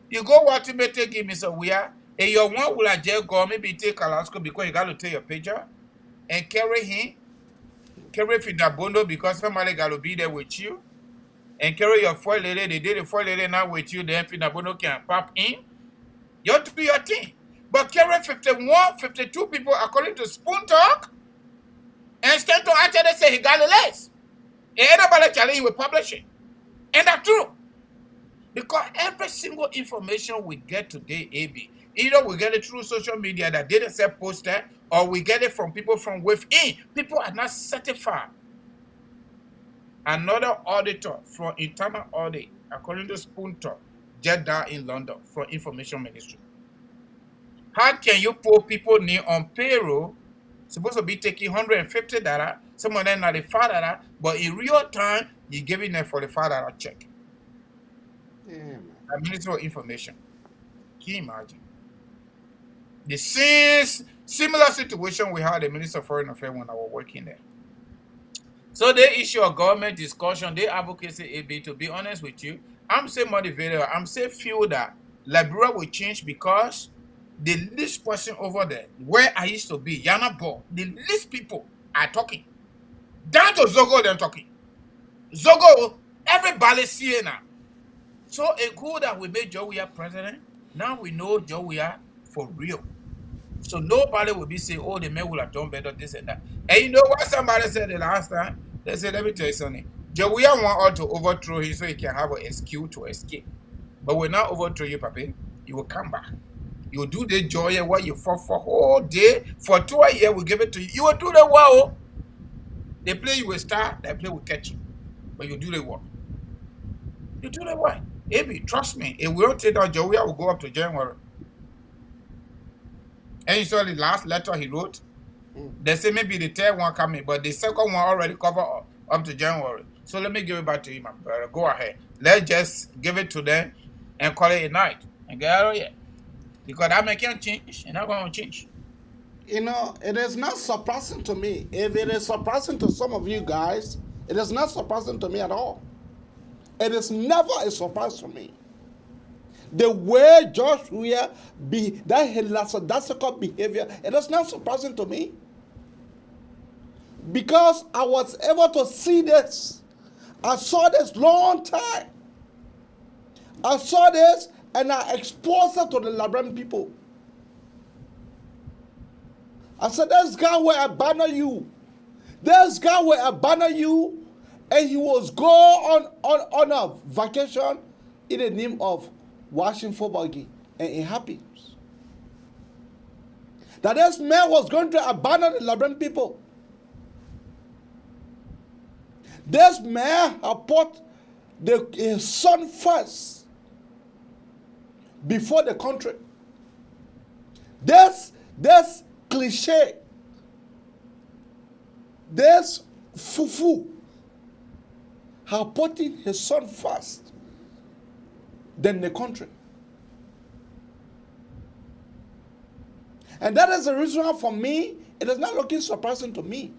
You go what you may take him, Mr. Weah, and your one will just go, maybe take Alaska because you got to take your picture and carry him, carry Finabondo because somebody got to be there with you, and carry your foil lady. They did the foil lady now with you, then Finabondo can pop in. You have to do your thing. But carry 51, 52 people according to Spoon Talk, and stand to actually say he got the less. And anybody challenge with publishing. And that's true. Because every single information we get today, AB, either we get it through social media that didn't say poster, or we get it from people from within. People are not certified. Another auditor from internal audit, according to Spoon Talk, Jeddah in London, from Information Ministry. How can you put people name on payroll, supposed to be taking $150, some of them $95, but in real time, you're giving them $45 check? Yeah, man. A Ministry of Information. Can you imagine? The same similar situation we had the Minister of Foreign Affairs when I was working there. So they issue a government discussion, they advocacy AB. To be honest with you, I'm so motivated. I'm so feel that Liberia will change because the least person over there, where I used to be, Yana Bo, the least people are talking. Down to Zogo, they're talking. Zogo, everybody see now. So it's good that we made Joe Weah president. Now we know Joe Weah for real. So nobody will be saying, oh, the man will have done better, this and that. And you know what somebody said the last time? They said, let me tell you something. Joe Weah want us to overthrow him so he can have an excuse to escape. But when I overthrow you, Papi, you will come back. You will do the joy and what you fought for whole day. For 2 years, we give it to you. You will do the work. They play you will start, they play will catch you. But you do the work. You do the work. Maybe, trust me, if we don't take that Joe Weah will go up to January. And you saw the last letter he wrote. They say maybe the third one coming, but the second one already covered up to January. So let me give it back to you, my brother. Go ahead. Let's just give it to them and call it a night and get out of here. Because that man can't change, and not going to change. You know, it is not surprising to me. If it is surprising to some of you guys, it is not surprising to me at all. It is never a surprise to me. The way George Weah that lackadaisical behavior, it is not surprising to me. Because I was able to see this. I saw this long time. I saw this and I exposed it to the Liberian people. I said, this guy will abandon you. This guy will abandon you, and he was go on a vacation in the name of watching football game, and it happens. That this man was going to abandon the Liberian people. This man had put his son first before the country. This cliche, this fufu, had put his son first than the country. And that is the reason for me, it is not looking surprising to me.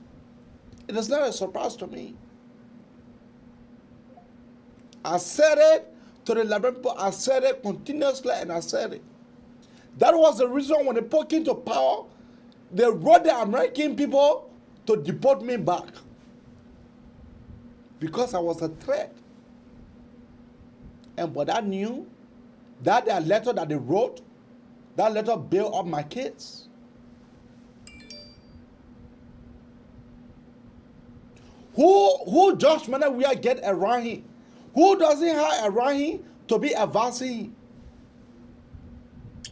It is not a surprise to me. I said it to the Liberian people, I said it continuously, and I said it. That was the reason when they put into power, they wrote the American people to deport me back. Because I was a threat. And but I knew that their letter that they wrote, that letter bailed up my kids. Who George Timothy Weah get around him? Who doesn't have around him to be advancing him?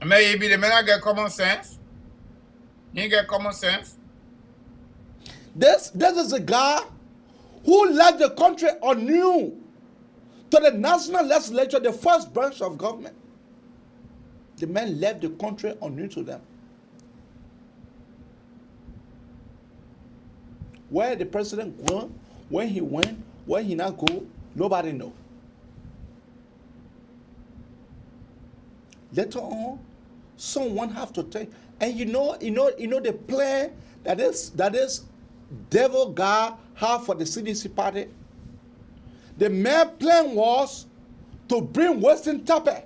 Maybe the man get common sense. He get common sense. This is a guy who led the country anew to the national legislature, the first branch of government. The man left the country anew to them. Where the president went, when he went, where he not go, nobody know. Later on, someone have to take, and you know the plan that is devil guy have for the CDC party. The main plan was to bring Western Tappe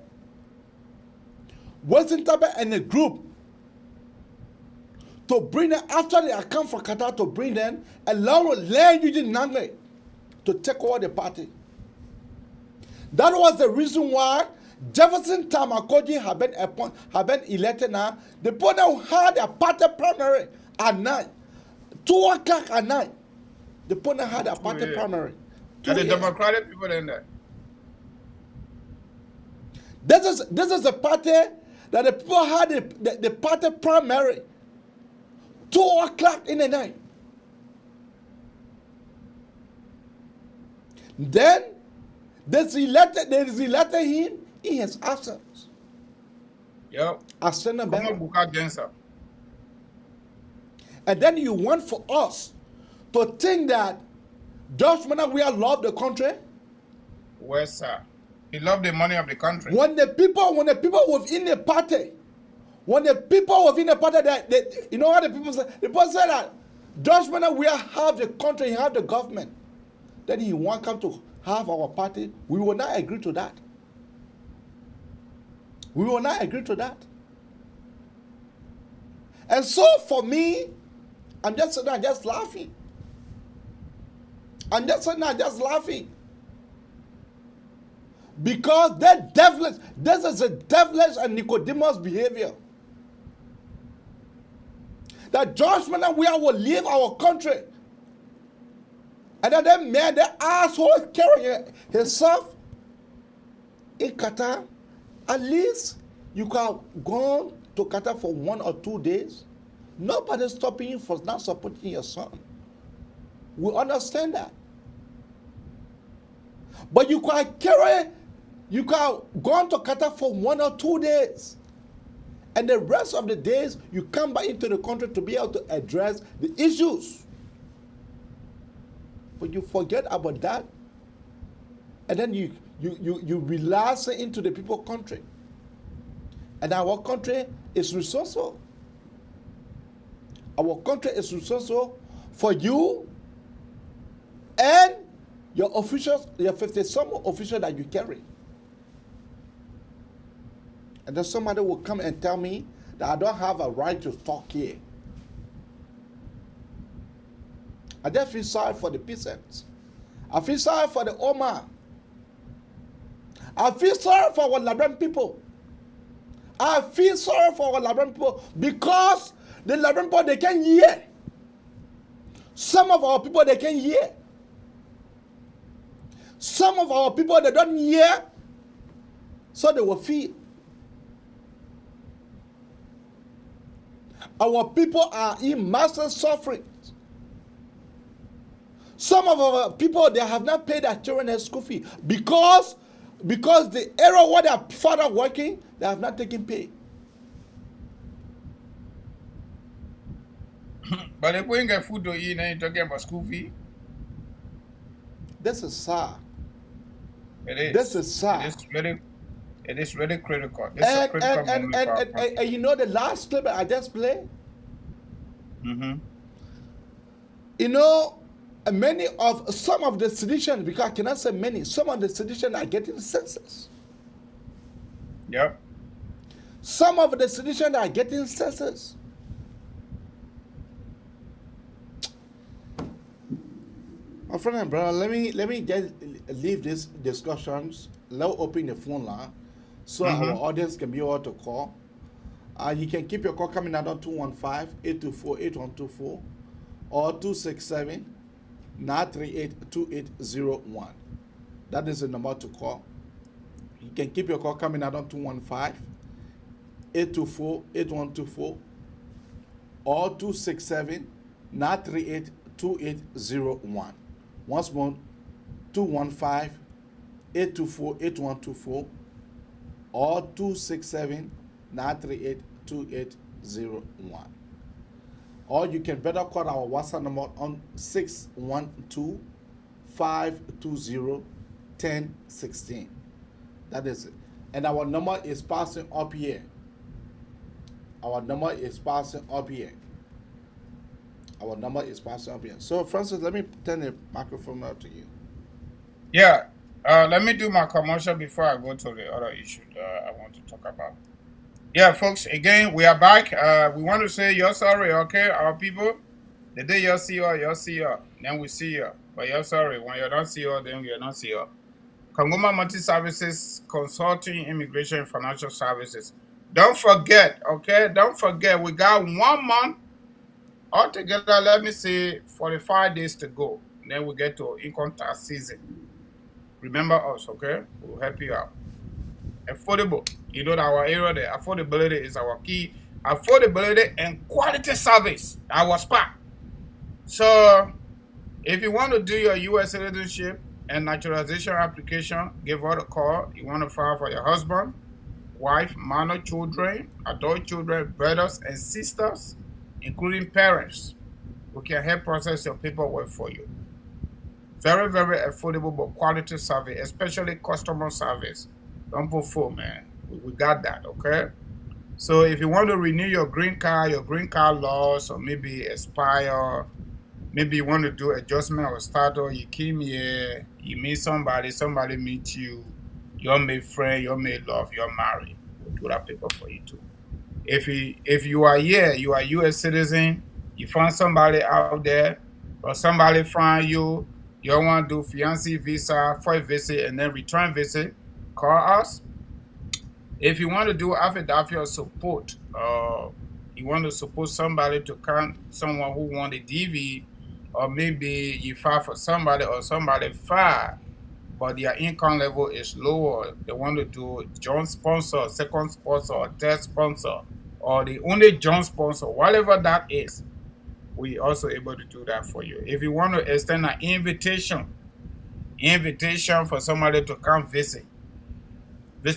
and a group to bring them after they come from Qatar to bring them along with Land Eugene Nangle to take over the party. That was the reason why Jefferson Tamakoji had been elected now. The people had a party primary at night. 2 o'clock at night. The people had a party primary. And the Democratic people in there. This is a party that the people had the party primary. 2 o'clock in the night. Then they elected him in his absence. Yep. As Senator. Against her. And then you want for us to think that George Manneh Weah loved the country? Well, sir. He loved the money of the country. When the people within the party, that you know what the people say? The people say that George Manneh Weah have the country, he have the government. Then he want come to have our party. We will not agree to that. We will not agree to that. And so for me, I'm just sitting there just laughing. I'm just sitting there just laughing. Because this is a devilish and Nicodemus behavior. That George Manneh Weah will leave our country. And then that man, the asshole carrying himself in Qatar, at least you can go to Qatar for 1 or 2 days. Nobody's stopping you for not supporting your son. We understand that. But you can go to Qatar for 1 or 2 days. And the rest of the days, you come back into the country to be able to address the issues. But you forget about that. And then you relax into the people's country. And our country is resourceful. Our country is resourceful for you and your officials, your 50-some officials that you carry. And then somebody will come and tell me that I don't have a right to talk here. I just feel sorry for the peasants. I feel sorry for the Omar. I feel sorry for our Liberian people. I feel sorry for our Liberian people because the Liberian people, they can hear. Some of our people, they can hear. Some of our people, they don't hear, so they will feel. Our people are in massive suffering. Some of our people, they have not paid their children their school fee because the area where their father working, they have not taken pay. But if we get food to eat, now you're talking about school fee? This is sad. It is. This is sad. It is really critical. This is a critical moment for our country. And you know the last clip I just played? Mm-hmm. You know, some of the sedition, because I cannot say many, some of the sedition are getting census. Yep. Some of the sedition are getting census. My friend and brother, let me just leave these discussions. Let's open the phone line so our audience can be able to call. You can keep your call coming out on 215-824-8124 or 267-938-2801. That is the number to call. You can keep your call coming out on 215-824-8124 or 267-938-2801. Once more, 215-824-8124 or 267-938-2801. Or you can better call our WhatsApp number on 612-520-1016. That is it. And our number is passing up here. Our number is passing up here. Our number is passing up here. So, Francis, let me turn the microphone out to you. Yeah. Let me do my commercial before I go to the other issue that I want to talk about. Yeah, folks, again, we are back. We want to say you're sorry, okay, our people. The day you see her, then we see her. But you're sorry. When you don't see her, then you don't see her. Kangoma Multi-Services, Consulting, Immigration, Financial Services. Don't forget, okay? Don't forget, we got 1 month altogether, let me say, 45 days to go. Then we get to income tax season. Remember us, okay? We'll help you out. Affordable. You know that our area there, affordability is our key. Affordability and quality service, our spot. So, if you want to do your U.S. citizenship and naturalization application, give her a call. You want to file for your husband, wife, minor children, adult children, brothers and sisters, including parents. We can help process your paperwork for you. Very, very affordable but quality service, especially customer service. Don't put full, man. We got that, okay? So if you want to renew your green card laws, or maybe expire, maybe you want to do adjustment or status, you came here, you meet somebody meet you, you're made friend, you're made love, you're married. We'll do that paper for you too. If you are here, you are U.S. citizen, you find somebody out there, or somebody find you, you want to do fiancé visa, first visit, and then return visit, call us. If you want to do affidavit of support, you want to support somebody to count someone who want a DV, or maybe you file for somebody or somebody file, but their income level is lower. They want to do joint sponsor, second sponsor, or third sponsor, or the only joint sponsor, whatever that is. We also able to do that for you. If you want to extend an invitation for somebody to come visit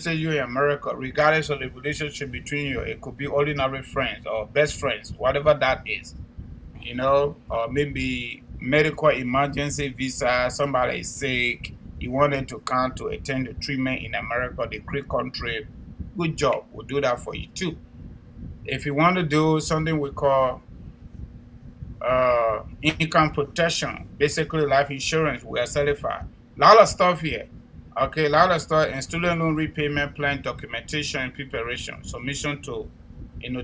you in America, regardless of the relationship between you, it could be ordinary friends or best friends, whatever that is, you know, or maybe medical emergency visa, somebody is sick, you want them to come to attend the treatment in America, the great country, good job, we'll do that for you too. If you want to do something we call income protection, basically life insurance, we are certified. A lot of stuff here. Okay, a lot of stuff, and student loan repayment plan documentation and preparation, submission to,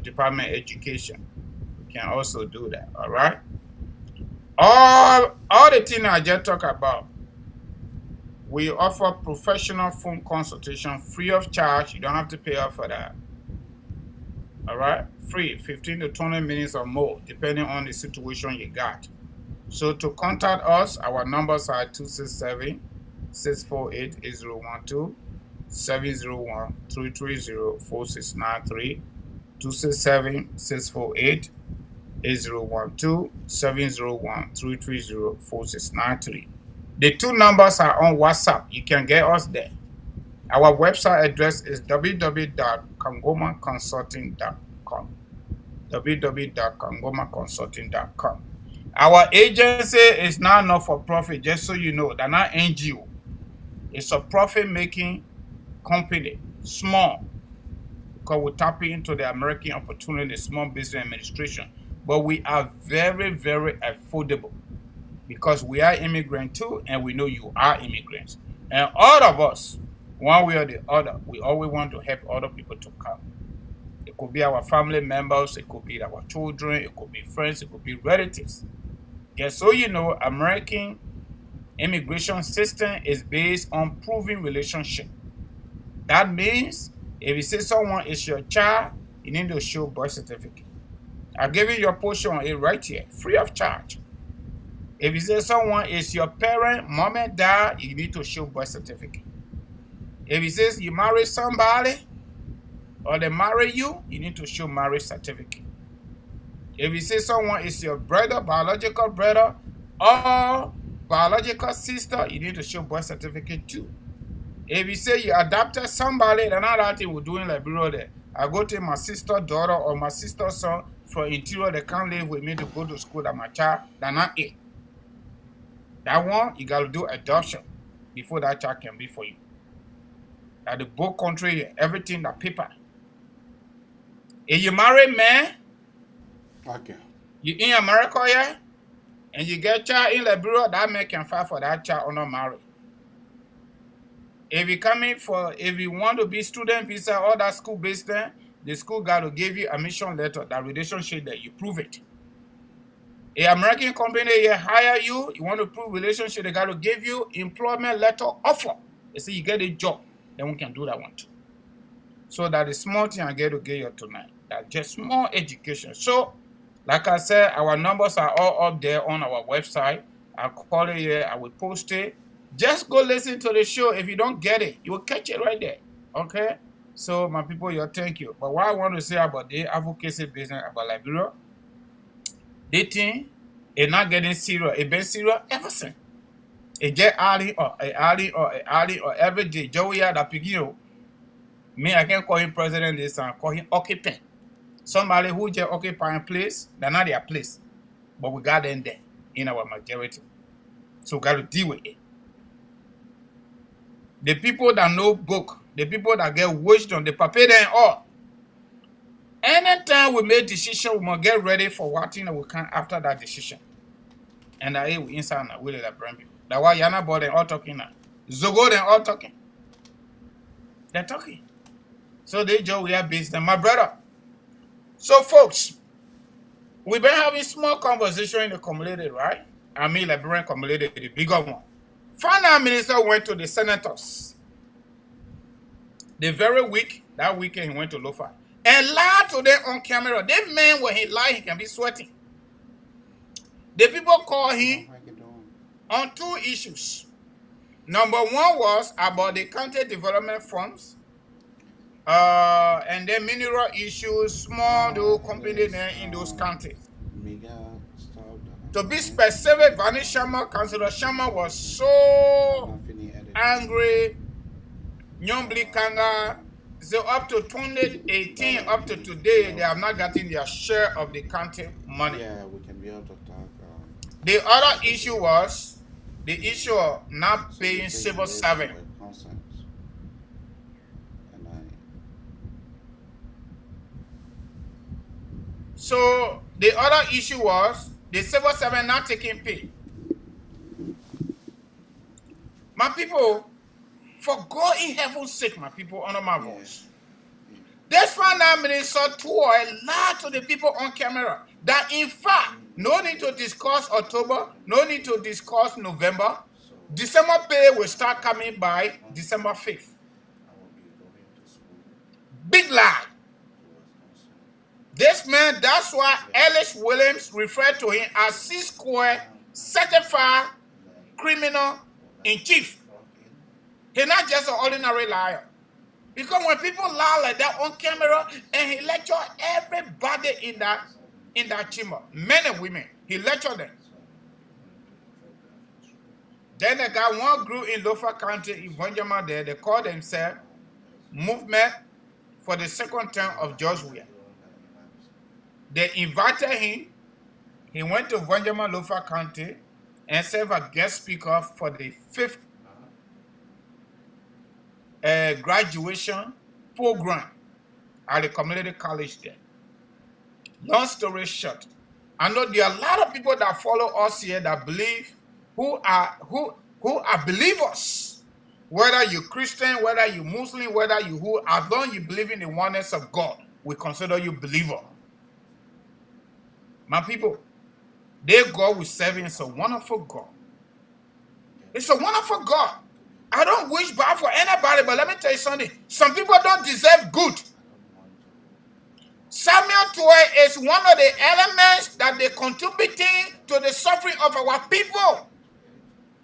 Department of Education. We can also do that. All right. All the things I just talked about, we offer professional phone consultation free of charge. You don't have to pay up for that. All right, free, 15 to 20 minutes or more, depending on the situation you got. So to contact us, our numbers are 267-648-8012, 701-330-4693, 267-648-8012, 701-330-4693. The two numbers are on WhatsApp. You can get us there. Our website address is www.kangomaconsulting.com. www.kangomaconsulting.com. Our agency is now not for profit, just so you know. They're not NGO. It's a profit-making company, small, because we tap into the American Opportunity Small Business Administration. But we are very, very affordable, because we are immigrants too, and we know you are immigrants. And all of us, one way or the other, we always want to help other people to come. It could be our family members, it could be our children, it could be friends, it could be relatives. Just so you know, American immigration system is based on proving relationship. That means if you say someone is your child, you need to show birth certificate. I'll give you your portion on it right here, free of charge. If you say someone is your parent, mom and dad, you need to show birth certificate. If he says you marry somebody or they marry you, you need to show marriage certificate. If you say someone is your brother, biological brother, or biological sister, you need to show birth certificate too. If you say you adopted somebody, then all that thing we're doing like Liberia there. I go to my sister's daughter or my sister's son from interior, they can't live with me to go to school, that my child, that's not it. That one, you got to do adoption before that child can be for you. At the both country, everything, the paper. If you marry man, Okay. you in America, yeah, and you get child in Liberia, that man can file for that child or not married. If you want to be student visa or that school based there, the school got to give you admission letter, that relationship that you prove it. A American company here hire you, you want to prove relationship, they got to give you employment letter offer. They say you get a job, then we can do that one too. So that is small thing I get to get you tonight. That's just small education. So, like I said, our numbers are all up there on our website. I'll call it here, I will post it. Just go listen to the show. If you don't get it, you will catch it right there. Okay? So, my people, thank you. But what I want to say about the advocacy business about Liberia, they think it's not getting serious. It's been serious ever since. It get early or every day. Joey had a piggy. Me, I can't call him president this time. Call him occupant. Somebody who just occupying place, they're not their place. But we got them there in our majority. So we got to deal with it. The people that know book, the people that get wisdom, they prepare them all. Anytime we make decision, we must get ready for what thing we can after that decision. And that we inside now, we let bring people. That's why Yana boy they all talking now. Zogo they all talking. They're talking. So they join we are business. My brother. So folks, we've been having small conversation in the community, right? I mean Liberian community, the bigger one. Finance minister went to the senators. The very week, that weekend he went to Lofa. And lied to them on camera. That man, when he lie, he can be sweating. The people call him on two issues. Number one was about the county development funds. And then mineral issues, small companies in those counties. To be specific, Councillor Sharma was so angry. Nyombli Kanga, so up to 2018, up to today, they have not gotten their share of the county money. Yeah, we can be able to talk. The other issue was the issue of not paying civil servant. So the other issue was the civil servant not taking pay. My people, for God in heaven's sake, my people, honor my voice. This finance minister told a lot to the people on camera that in fact, no need to discuss October, no need to discuss November. December pay will start coming by December 5th. Big lie. This man, that's why Ellis Williams referred to him as C-square certified criminal in chief. He's not just an ordinary liar. Because when people lie like that on camera and he lectured everybody in that chamber, men and women, he lectured them. Then they got one group in Lofa County in Vanjama there, they called themselves Movement for the Second Term of George Weah. They invited him. He went to Vanjama Lofa County and served as guest speaker for the 5th graduation program at the community college there. Long story short, I know there are a lot of people that follow us here that believe who are believers. Whether you're Christian, whether you're Muslim, whether you who, as long as you believe in the oneness of God, we consider you believer. My people, their God we serve is a wonderful God. It's a wonderful God. I don't wish bad for anybody, but let me tell you something. Some people don't deserve good. Samuel 12 is one of the elements that they contributing to the suffering of our people.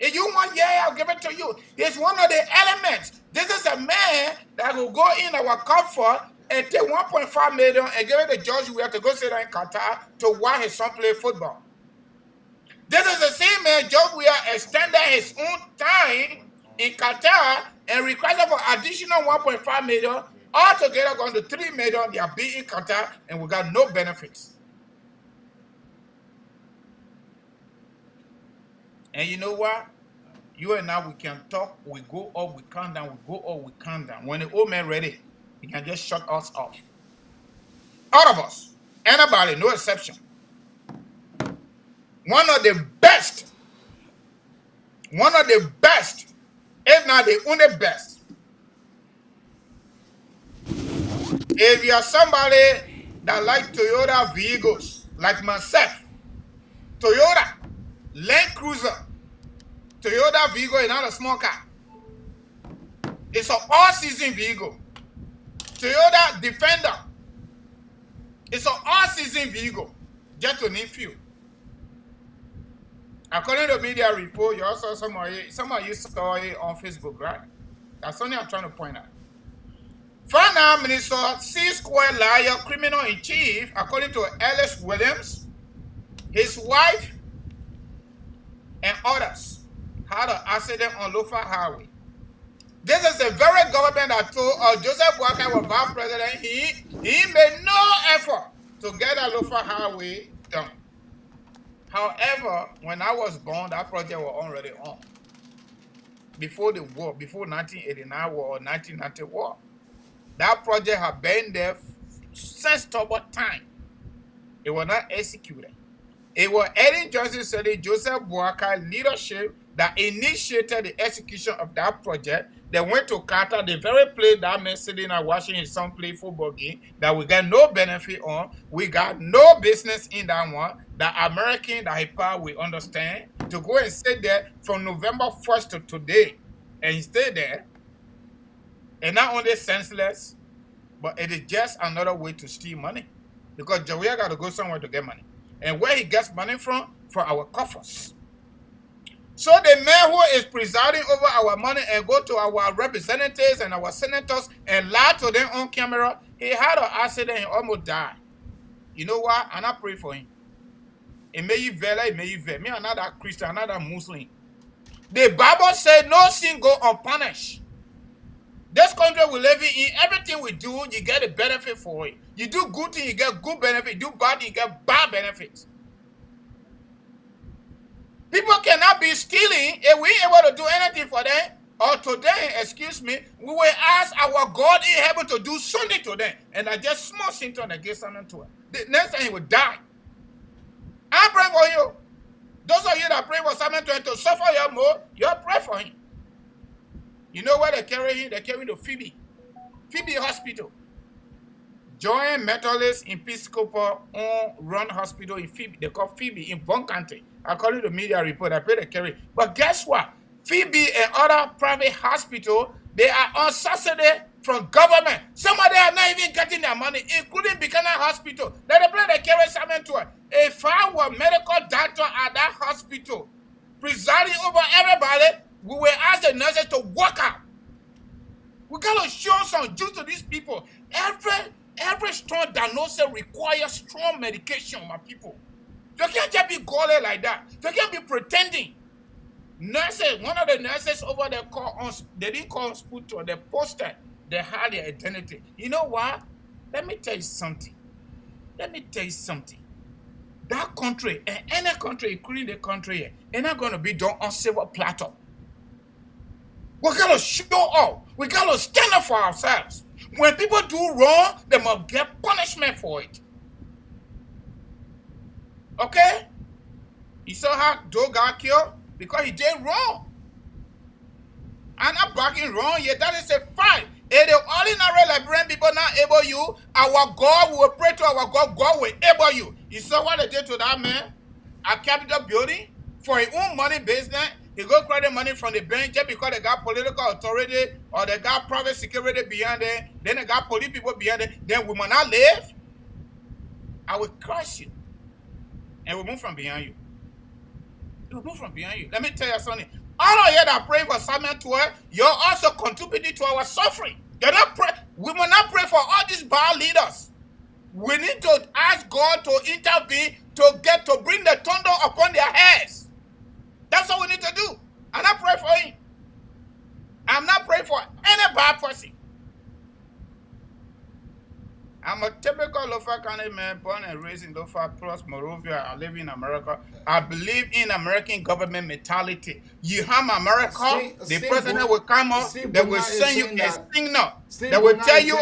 If you want, yeah, I'll give it to you. It's one of the elements. This is a man that will go in our comfort and take 1.5 million and give it to George Weah to go sit down in Qatar to watch his son play football. This is the same man, George Weah, extended his own time in Qatar and requested for additional 1.5 million. Altogether going to 3 million. They are being in Qatar and we got no benefits. And you know what? You and I, we can talk, we go up, we calm down, we go up, we calm down. When the old man ready, he can just shut us off. All of us. Anybody, no exception. One of the best If not the only best. If you are somebody that like Toyota vehicles, like myself, Toyota, Land Cruiser, Toyota vehicle is not a small car. It's an all-season vehicle. Toyota Defender, it's an all-season vehicle, just to name few. According to media report, you also some of you saw it on Facebook, right? That's something I'm trying to point out. Finance Minister, C-Square liar, criminal in chief, according to Ellis Williams, his wife, and others had an accident on Lofa Highway. This is the very government that told Joseph Boakai was vice president. He made no effort to get that Lofa Highway done. However, when I was born, that project was already on. Before the war, before 1989 war or 1990 war. That project had been there since troubled time. It was not executed. It was Eddie Johnson study Joseph Boakai leadership that initiated the execution of that project. They went to Qatar, the very place that man sitting and watching his son play football game that we got no benefit on. We got no business in that one. The American that he part we understand to go and sit there from November 1st to today and he stayed there. And not only senseless, but it is just another way to steal money. Because Jawea got to go somewhere to get money. And where he gets money from our coffers. So the man who is presiding over our money and go to our representatives and our senators and lie to them on camera, he had an accident and almost died. You know what? And I pray for him. It may you vela, it may you vela. Me another Christian, another Muslim. The Bible said no sin go unpunished. This country we live in, everything we do, you get a benefit for it. You do good thing, you get good benefit. You do bad thing, you get bad benefits. People cannot be stealing if we ain't able to do anything for them. Or today, excuse me, we will ask our God in heaven to do something to them. And I just small symptom and give something to her. The next time he will die. I pray for you. Those of you that pray for someone to suffer your more, you pray for him. You know where they carry him? They carry him to Phoebe Hospital. Joint Methodist Episcopal run hospital in Phoebe. They call Phoebe in Bon County. According to media report, I pay the carry. But guess what? Phoebe and other private hospitals, they are on subsidy from government. Some of them are not even getting their money, including Buchanan Hospital. They play the carry something to it. If I were a medical doctor at that hospital, presiding over everybody, we will ask the nurses to work out. We gotta show some juice to these people. Every strong diagnosis requires strong medication, my people. You can't just be gullible like that. You can't be pretending. Nurses, one of the nurses over there called us, they didn't call us hospital, they posted, they had their identity. You know what? Let me tell you something. That country, and any country, including the country here, they're not going to be done on silver platter. We gotta show up. We gotta stand up for ourselves. When people do wrong, they must get punishment for it. Okay? You saw how Joe got killed? Because he did wrong. I'm not backing wrong yet. That is a fact. If the ordinary Liberian people not able you, our God will pray to our God. God will able you. You saw what they did to that man at Capitol building for his own money business. He go credit money from the bank just because they got political authority or they got private security behind them. Then they got police people behind them. Then we might not live. I will crush you. And we'll move from behind you. We'll move from behind you. Let me tell you something. All of you that pray for Samuel 12, you're also contributing to our suffering. You're not pray. We will not pray for all these bad leaders. We need to ask God to intervene to bring the thunder upon their heads. That's what we need to do. I'm not praying for him. I'm not praying for any bad person. I'm a typical Lofa County man, born and raised in Lofa, plus Morovia. I live in America. I believe in American government mentality. You harm America, the president will come up, they will send you a signal. They will tell you,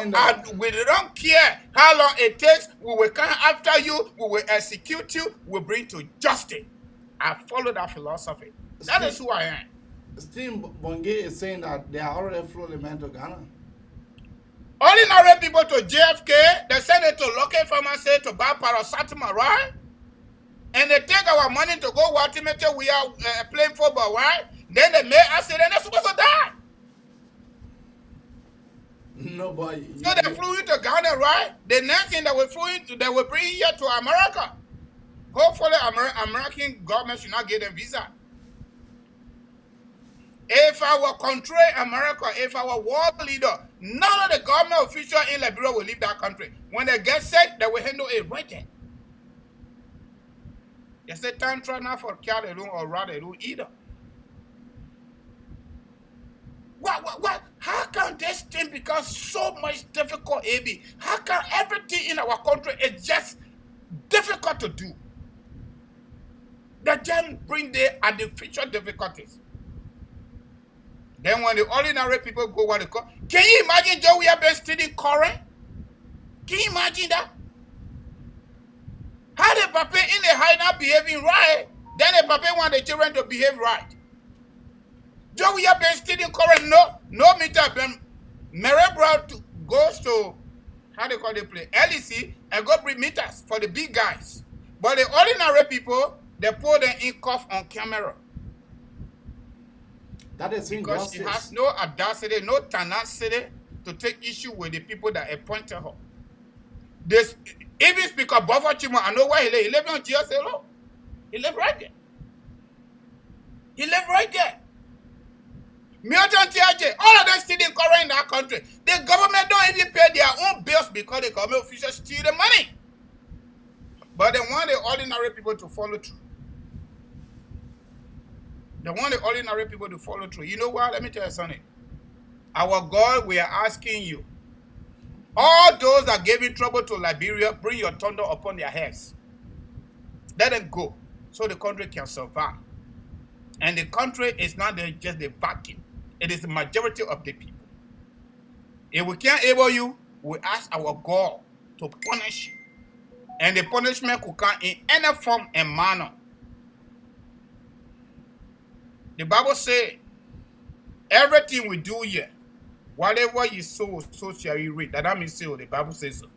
we don't care how long it takes, we will come after you, we will execute you, we will bring to justice. I follow that philosophy. That is who I am. Steve Bonge is saying that they are already flew the men to Ghana. Ordinary people to JFK, they send it to local pharmacy to buy paracetamol, right? And they take our money to go watch Timothy Weah playing football, right? Then they make accident, they're supposed to die. Nobody. So they flew into Ghana, right? The next thing they will bring here to America. Hopefully, American government should not give them visa. If I were control America, if I were world leader, none of the government officials in Liberia will leave that country. When they get sick, they will handle it right there. They say time try not for care alone or rather alone either. What? How can this thing become so much difficult, AB? How can everything in our country is just difficult to do? They just bring the artificial difficulties. Then when the ordinary people go what they call, can you imagine Joe we have been studying current? Can you imagine that? How the papa in the high not behaving right, then the papa want the children to behave right. Joe we have been studying current, no meter been Mary Brown goes to how they call the play LEC and go bring meters for the big guys. But the ordinary people, they put them in cuff on camera. That is because injustice. She has no audacity, no tenacity to take issue with the people that appointed her. This even Speaker Buffer Chimo, I know where he live. He live on GSLO. He live right there. He live right there. Milton Tiaje, all of them still in current in that country. The government don't even pay their own bills because the government officials steal the money. But they want the ordinary people to follow through. They want the ordinary people to follow through. You know what? Let me tell you something. Our God, we are asking you. All those that gave you trouble to Liberia, bring your thunder upon their heads. Let them go so the country can survive. And the country is not just the vacuum. It is the majority of the people. If we can't able you, we ask our God to punish you. And the punishment could come in any form and manner. The Bible says, everything we do here, whatever you sow, so shall you reap. That means so. The Bible says so.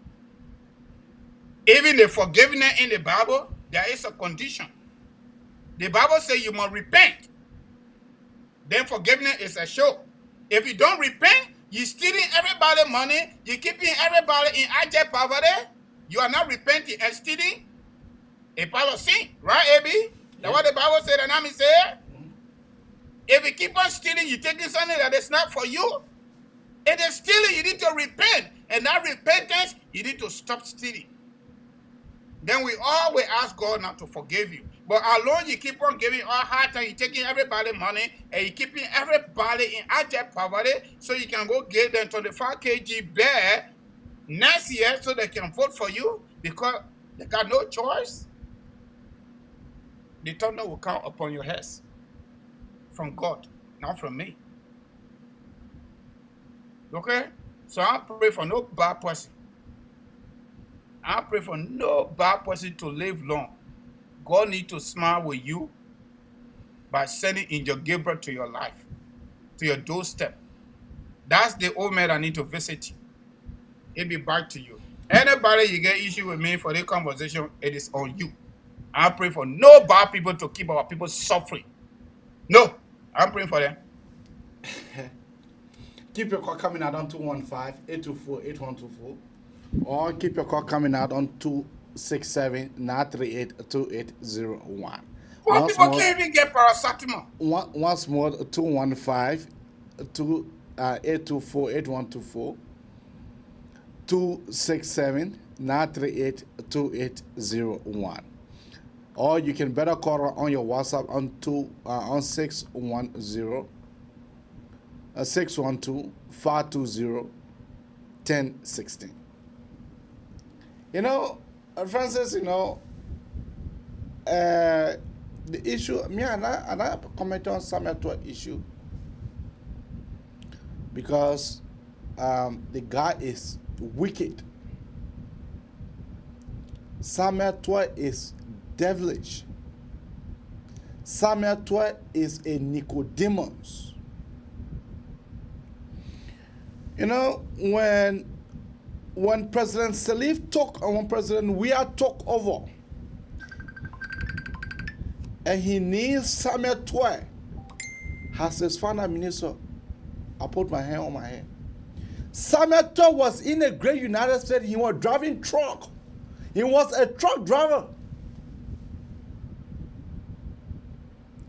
Even the forgiveness in the Bible, there is a condition. The Bible says you must repent. Then forgiveness is a show. If you don't repent, you're stealing everybody's money, you're keeping everybody in abject poverty, you are not repenting and stealing a part of sin. Right, AB? That's what the Bible said, and I'm saying. If you keep on stealing, you're taking something that is not for you. It is stealing, you need to repent. And that repentance, you need to stop stealing. Then we always ask God not to forgive you. But alone you keep on giving all hard time, you're taking everybody's money, and you're keeping everybody in abject poverty, so you can go get them 25 kg bear next year so they can vote for you because they got no choice. The thunder will come upon your heads. From God, not from me. Okay? So I pray for no bad person. I pray for no bad person to live long. God needs to smile with you by sending Angel Gabriel to your life, to your doorstep. That's the old man that need to visit you. He'll be back to you. Anybody you get issue with me for this conversation, it is on you. I pray for no bad people to keep our people suffering. No. I'm praying for them. Keep your call coming out on 215-824-8124. Or keep your call coming out on 267-938-2801. Poor people can't even get paracetamol. Once more, 215-824-8124. 267-938-2801. Or you can better call on your WhatsApp on 612-520-1016. You know, Francis, you know, the issue, me and I comment on some issue because the guy is wicked. Samuel Toy is devilish. Samuel 12 is a Nicodemus. You know, when President Salif took, and when President Weah took over, and he needs Samuel 12 as his final minister, I put my hand on my head. Samuel 12 was in a great United States. He was driving truck. He was a truck driver.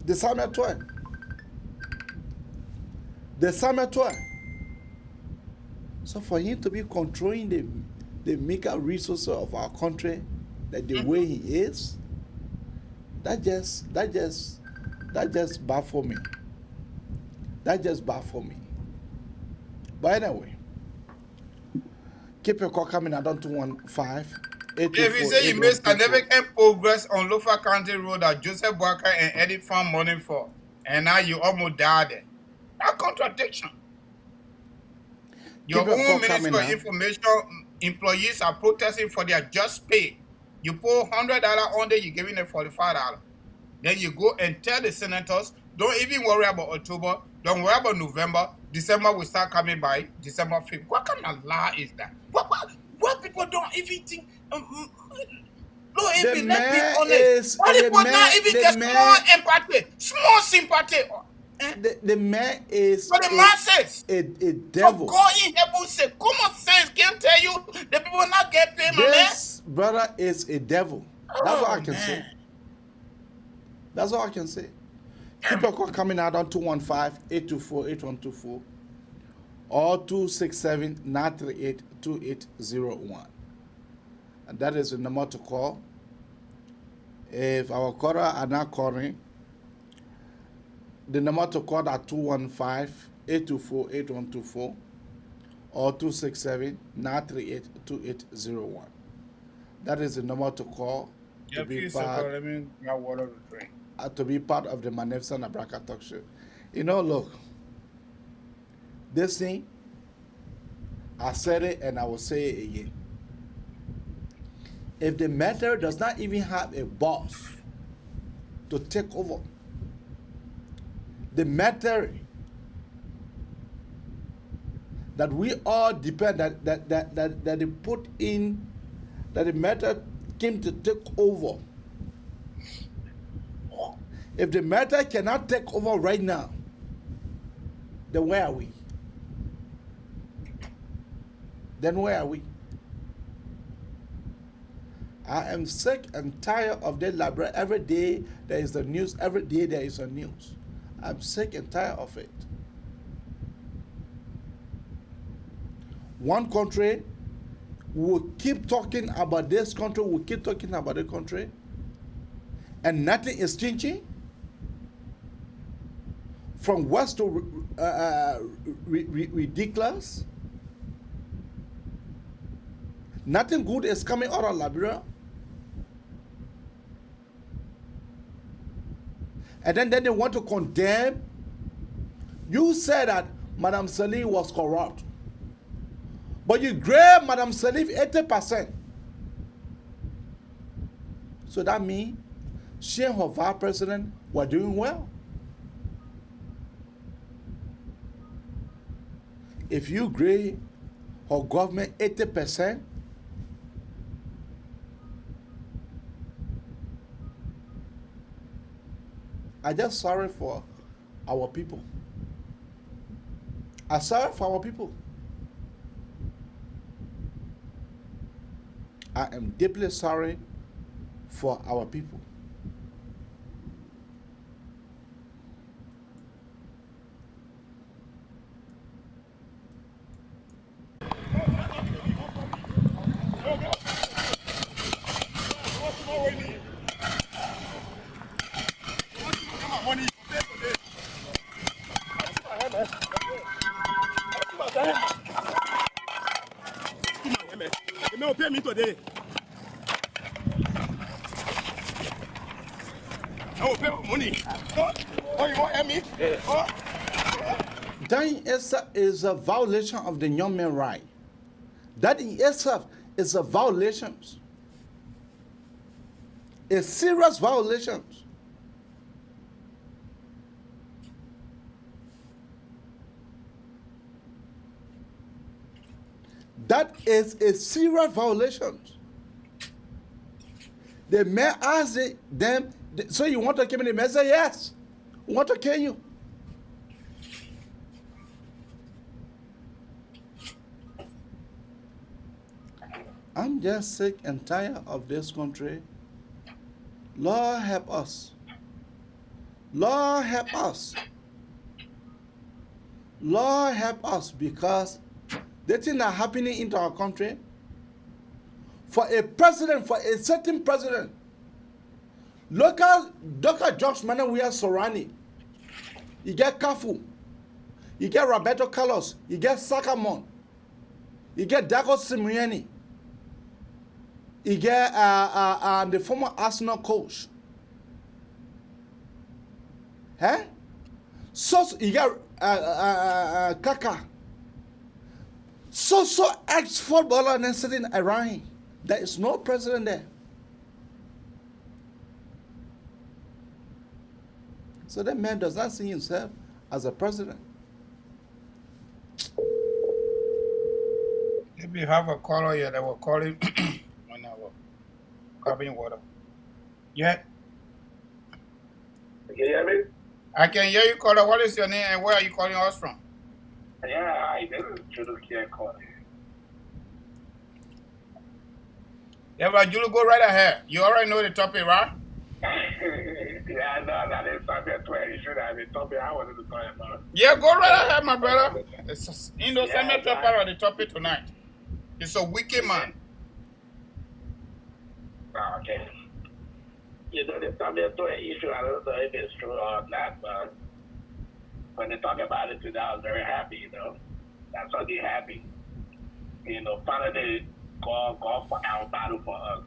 The Samuel 12. The Samuel 12. So for him to be controlling the meager resources of our country, like the way he is, that just baffled me. That just baffled me. But anyway, keep your call coming at 215. If you say you made significant progress on Lofa County Road that Joseph Walker and Eddie found money for, and now you almost died there. That contradiction. Your own Ministry of Information employees are protesting for their just pay. You put $100 on there, you're giving them $45. Then you go and tell the senators, don't even worry about October, don't worry about November, December will start coming by, December 5th. What kind of law is that? What people don't even think? No, even let's be honest. Why people not even get small empathy, small sympathy? The man is for the masses. A devil. For God in heaven say, common sense can tell you the people not get paid, this brother is a devil. That's all I can say. That's all I can say. Keep your call coming out on 215-824-8124 or 267-938-2801. And that is the number to call. If our caller are not calling, the number to call at 215-824-8124 or 267-938-2801. That is the number to call to be part of the Magnificent Abraka Talk Show. You know, look, this thing, I said it and I will say it again. If the matter does not even have a boss to take over, the matter that we all depend that they put in, that the matter came to take over. If the matter cannot take over right now, then where are we? Then where are we? I am sick and tired of the library. Every day there is the news. Every day there is a news. I'm sick and tired of it. One country will keep talking about this country, will keep talking about the country, and nothing is changing. From west to ridiculous. Nothing good is coming out of Liberia. And then they want to condemn. You said that Madam Salif was corrupt. But you grade Madam Salif 80%. So that means she and her vice president were doing well. If you grade her government 80%, I'm just sorry for our people. I'm sorry for our people. I am deeply sorry for our people. Pay me today. I will pay money. Oh, you want to help me? That in itself is a violation of the young man's right. That in itself is a violation. A serious violation. That is a serious violation. The mayor asked them, so you want to kill me? The mayor said, yes, we want to kill you. I'm just sick and tired of this country. Lord help us. Lord help us. Lord help us, because the things that are happening into our country, for a president, for a certain president, local Dr. George Manuel Weah Sorani, you get Kafu, you get Roberto Carlos, you get Sakamon, you get Dago Simiani, you get the former Arsenal coach. Huh? So you get Kaka. So ex-footballer and sitting around. There is no president there. So that man does not see himself as a president. If you have a caller here that will call him on our carbon water. Yeah. Can you hear me? I can hear you, caller. What is your name and where are you calling us from? Yeah, I didn't Julu calling. Yeah, but Julu, go right ahead. You already know the topic, right? Yeah, no, that is something you should have been topic I wanted to talk about. Yeah, go right ahead, my brother. It's in the same part of the topic tonight. It's a wicked man. Okay. You know, the topic issue, I don't know if it's true or not, but when they talk about it today, I was very happy, you know. That's what they happy. You know, finally, God for our battle for us.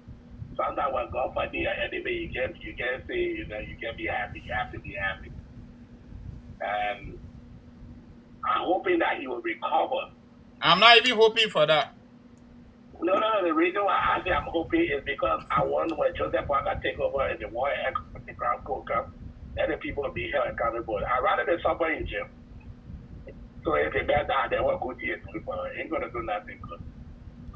Sometimes when God for the enemy, you can say, you know, you can be happy. You have to be happy. And I'm hoping that he will recover. I'm not even hoping for that. No, the reason why I say I'm hoping is because I want when Joseph Parker take over in the war and the Crown Coca, and the people will be held accountable. I'd rather than somebody in jail. So if they bet that, they won't go to it, but ain't gonna do nothing good.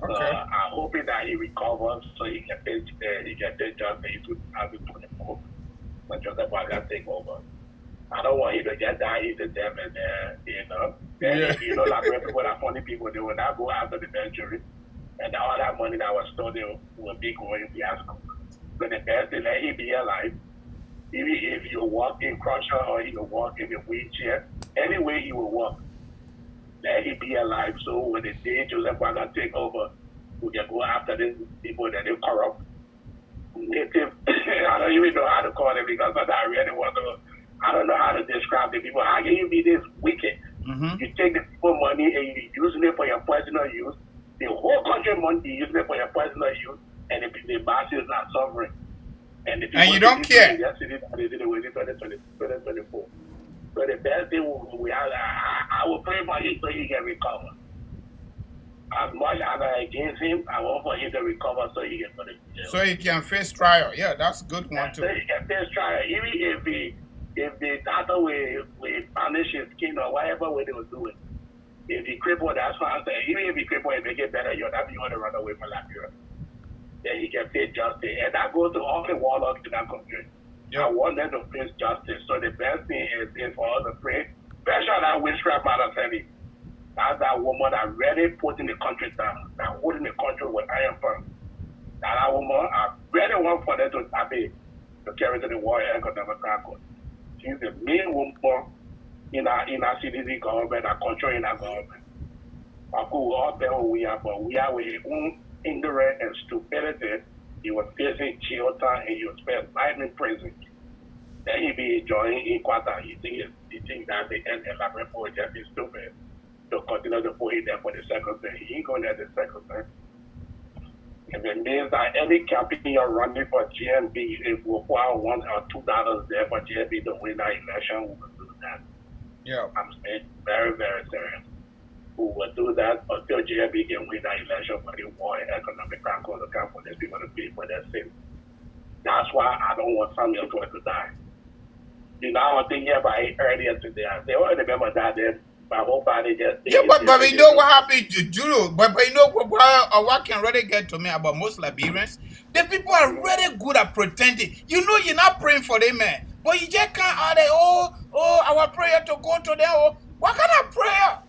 Okay. I'm hoping that he recovers so he can pay justice to 2024 when Joseph Parker take over. I don't want him to get that into them and you know. Yeah. You know, like when people are funny people, they will not go after the bench. And all that money that was stolen will be going fiasco. So the best is let him be alive. Even if you walk in crusher or you walk in a wheelchair, any way he will walk, let him be alive. So when the day Joseph Parker take over, we can go after these people that they corrupt. Native, I don't even know how to call them because I really want to, I don't know how to describe the people. How can you be this wicked? Mm-hmm. You take the people money and you use it for your personal use. The whole country money you use it for your personal use, and the masses is not suffering. And you don't care. Yesterday, they did it with 2024. So the best thing we have, I will pray for him so he can recover. As much as I against him, I want for him to recover so he can go to jail. So he can face trial. Yeah, that's a good one too. So he can face trial. Even if the doctor will punish his skin or whatever way they will do it. If he crippled, that's fine. Even if he crippled and make it better, you're not going to run away from Liberia. Then he can face justice. And that goes to all the warlords in that country. I want them to face justice. So the best thing is for us to pray. Especially that witchcraft Mother Sandy. That's that woman that really putting the country down, that holding the country with iron firm. That woman, I really want for them to carry to the war and economic record. She's the main woman in our CDC government, our control in our government. Of course, all there we are, but we are with his own ignorance and stupidity. He was facing jail time and he was spent life in prison. Then he be enjoying in quarter. He think that the end of the report just is stupid. To continue to put him there for the second time. He ain't going there the second time. If it means that any campaign you're running for GMB, if we put $1 or $2 there for GMB to win that election, we will do that. Yeah. I'm saying very, very serious. We will do that until GMB can win that election for the war and economic control account for these people to pay for their sins. That's why I don't want Samuel to die. You know, I was thinking about it earlier today. I said, oh, remember that then my whole body just. Yeah, but you know what happened to Juro? But you know what can really get to me about most Liberians? The people are really good at pretending. You know, you're not praying for them, man. But you just can't add it, our prayer to go to them. Oh, what kind of prayer?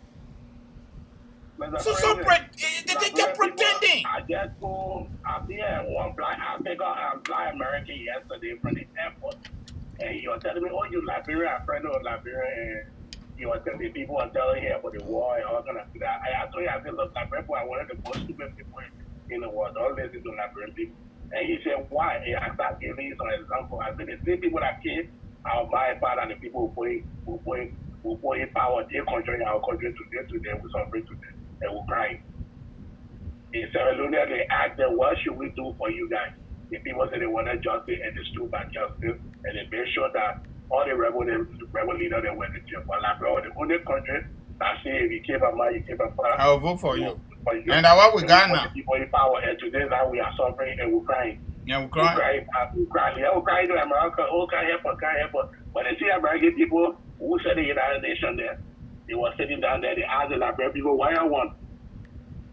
They're pretending. I just go, I'm here one blind, I pick up a blind American yesterday from the airport. And he was telling me, oh, you Liberia, a friend of Liberia. And he was telling me people are telling him about the war and all kind of stuff. I told you, I said, look, Liberia, I wanted the most stupid people in the world. Don't listen to Liberian people. And he said, why? And I started giving you some example. I said, the same people that came, I'll buy part of the people who put in power, their country, our country today, we suffering today. And we're crying. In Sierra Leone, they asked them, what should we do for you guys? The people said they wanted justice and they stood by justice and they made sure that all the rebel leaders they went to jail. But Liberia, the only country that say if you keep a man, you keep a power. I will vote for you. And that's what we got now. People in power, and today that we are suffering and we're crying. Yeah, we're crying. We're crying. Yeah, we're crying to America. Oh, can't help us. But they see American people who said the United Nations there, they were sitting down there, they asked the Liberian people, why you want?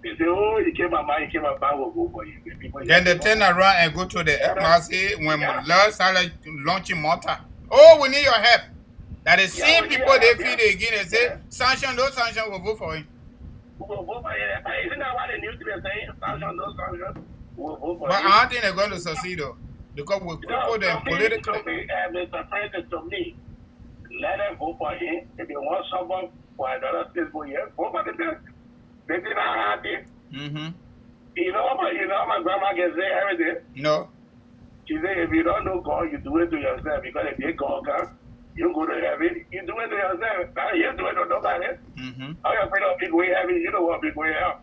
They say, oh, you came up, we'll go for you. Then they turn around and go to the embassy when Lord started launching mortar. Oh, we need your help. That the same people they feed again and say, sanction, no sanction, we'll vote for him. We'll vote for you. Isn't that what the news is saying? Sanction, no sanction, we'll vote for you. But I don't think they're going to succeed though. Because we cripple them politically. Mr. President, to me, let them vote for him. If they want someone for another fiscal year, vote for the best. They did not happy. You know my grandma can say everything. No. She said, if you don't know God, you do it to yourself. Because if you God comes, you go to heaven, you do it to yourself. Now you do it to nobody. How you afraid of big way heaven? You don't want big way hell.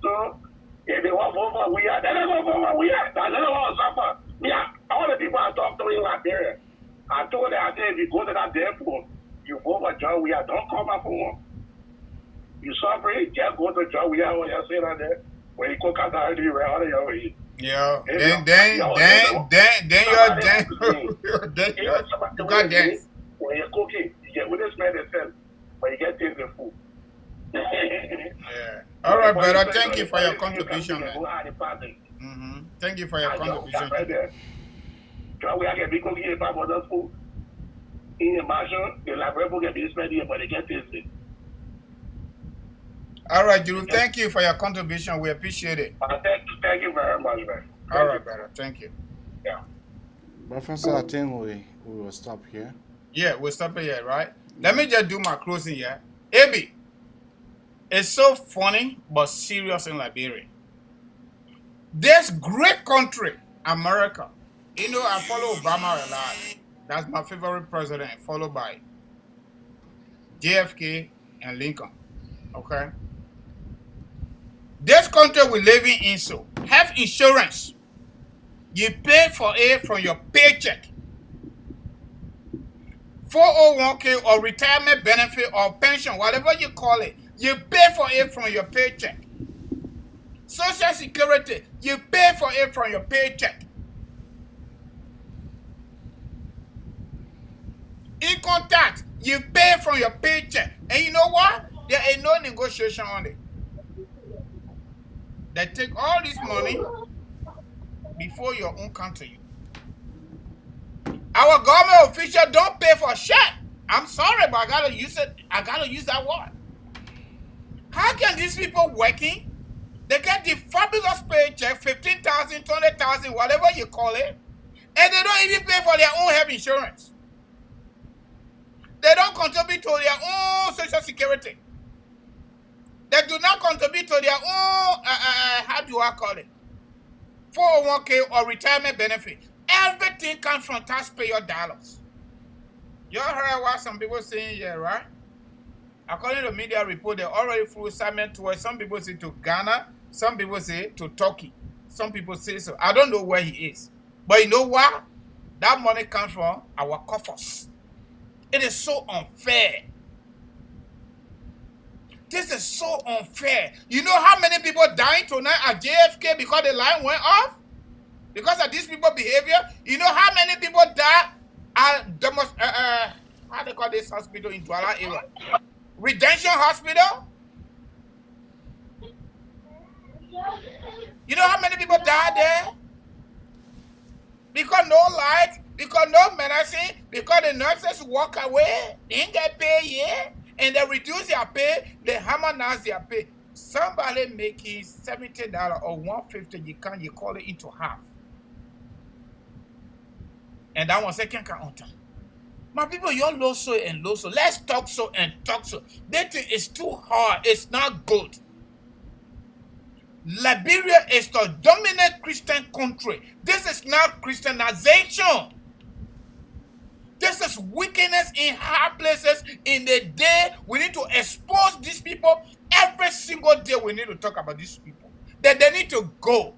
So, if they want vote for Weah, they don't want vote for Weah. They don't want to suffer. Yeah, all the people I talked to in Liberia, I told them, I said, if you go to that depot, you vote for John Weah, don't come up for one. You suffering, just go to John Weah when you sit on there. When you cook out the idea, all of you. Yeah, then you're you got dance. When you're cooking, you get with the smell itself, but you get things in food. Yeah. All right, brother. Thank you for your contribution, man. Thank you for your contribution. John Weah can be cooking about other food. In the mansion, the Liberia can be spending, but they get things in. All right, Juru, thank you for your contribution. We appreciate it. Thank you very much, man. All right, brother. Thank you. Yeah. Professor, I think we will stop here. Yeah, we'll stop here, right? Let me just do my closing here. AB, it's so funny but serious in Liberia. This great country, America. You know, I follow Obama a lot. That's my favorite president, followed by JFK and Lincoln. Okay? This country we're living in, so health insurance, you pay for it from your paycheck. 401k or retirement benefit or pension, whatever you call it, you pay for it from your paycheck. Social Security, you pay for it from your paycheck. Income tax, you pay from your paycheck. And you know what? There ain't no negotiation on it. They take all this money before your own country. Our government officials don't pay for shit. I'm sorry, but I gotta use it. I gotta use that word. How can these people working? They get the fabulous paycheck, 15,000, 20,000, whatever you call it, and they don't even pay for their own health insurance. They don't contribute to their own social security. They do not contribute to their own, how do I call it? 401k or retirement benefit. Everything comes from taxpayer dollars. You all heard what some people saying here, right? According to media report, they already flew assignment to some people say to Ghana, some people say to Turkey. Some people say so. I don't know where he is. But you know what? That money comes from our coffers. It is so unfair. This is so unfair. You know how many people dying tonight at JFK because the line went off? Because of these people's behavior? You know how many people die at the most, how they call this hospital in Douala area? Redemption Hospital. You know how many people died there? Because no light, because no medicine, because the nurses walk away, they ain't get paid yet, and they reduce their pay, they harmonize their pay. Somebody making $70 or $150, you call it into half. And that one second can on time. My people, you're low so and low so. Let's talk so and talk so. That thing is too hard. It's not good. Liberia is the dominant Christian country. This is not Christianization. This is wickedness in high places. In the day, we need to expose these people. Every single day, we need to talk about these people. That they need to go.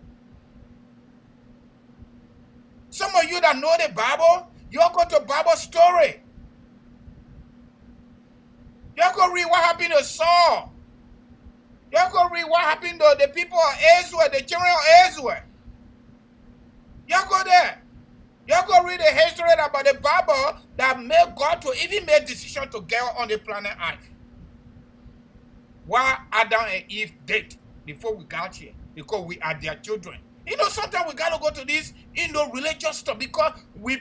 Some of you that know the Bible, you'll go to Bible story. You'll go read what happened to Saul. You'll go read what happened to the people of Israel, the children of Israel. You'll go there. You'll go read the history about the Bible that made God to even make decision to get on the planet Earth. Why Adam and Eve did before we got here? Because we are their children. You know, sometimes we gotta go to this, religious stuff because we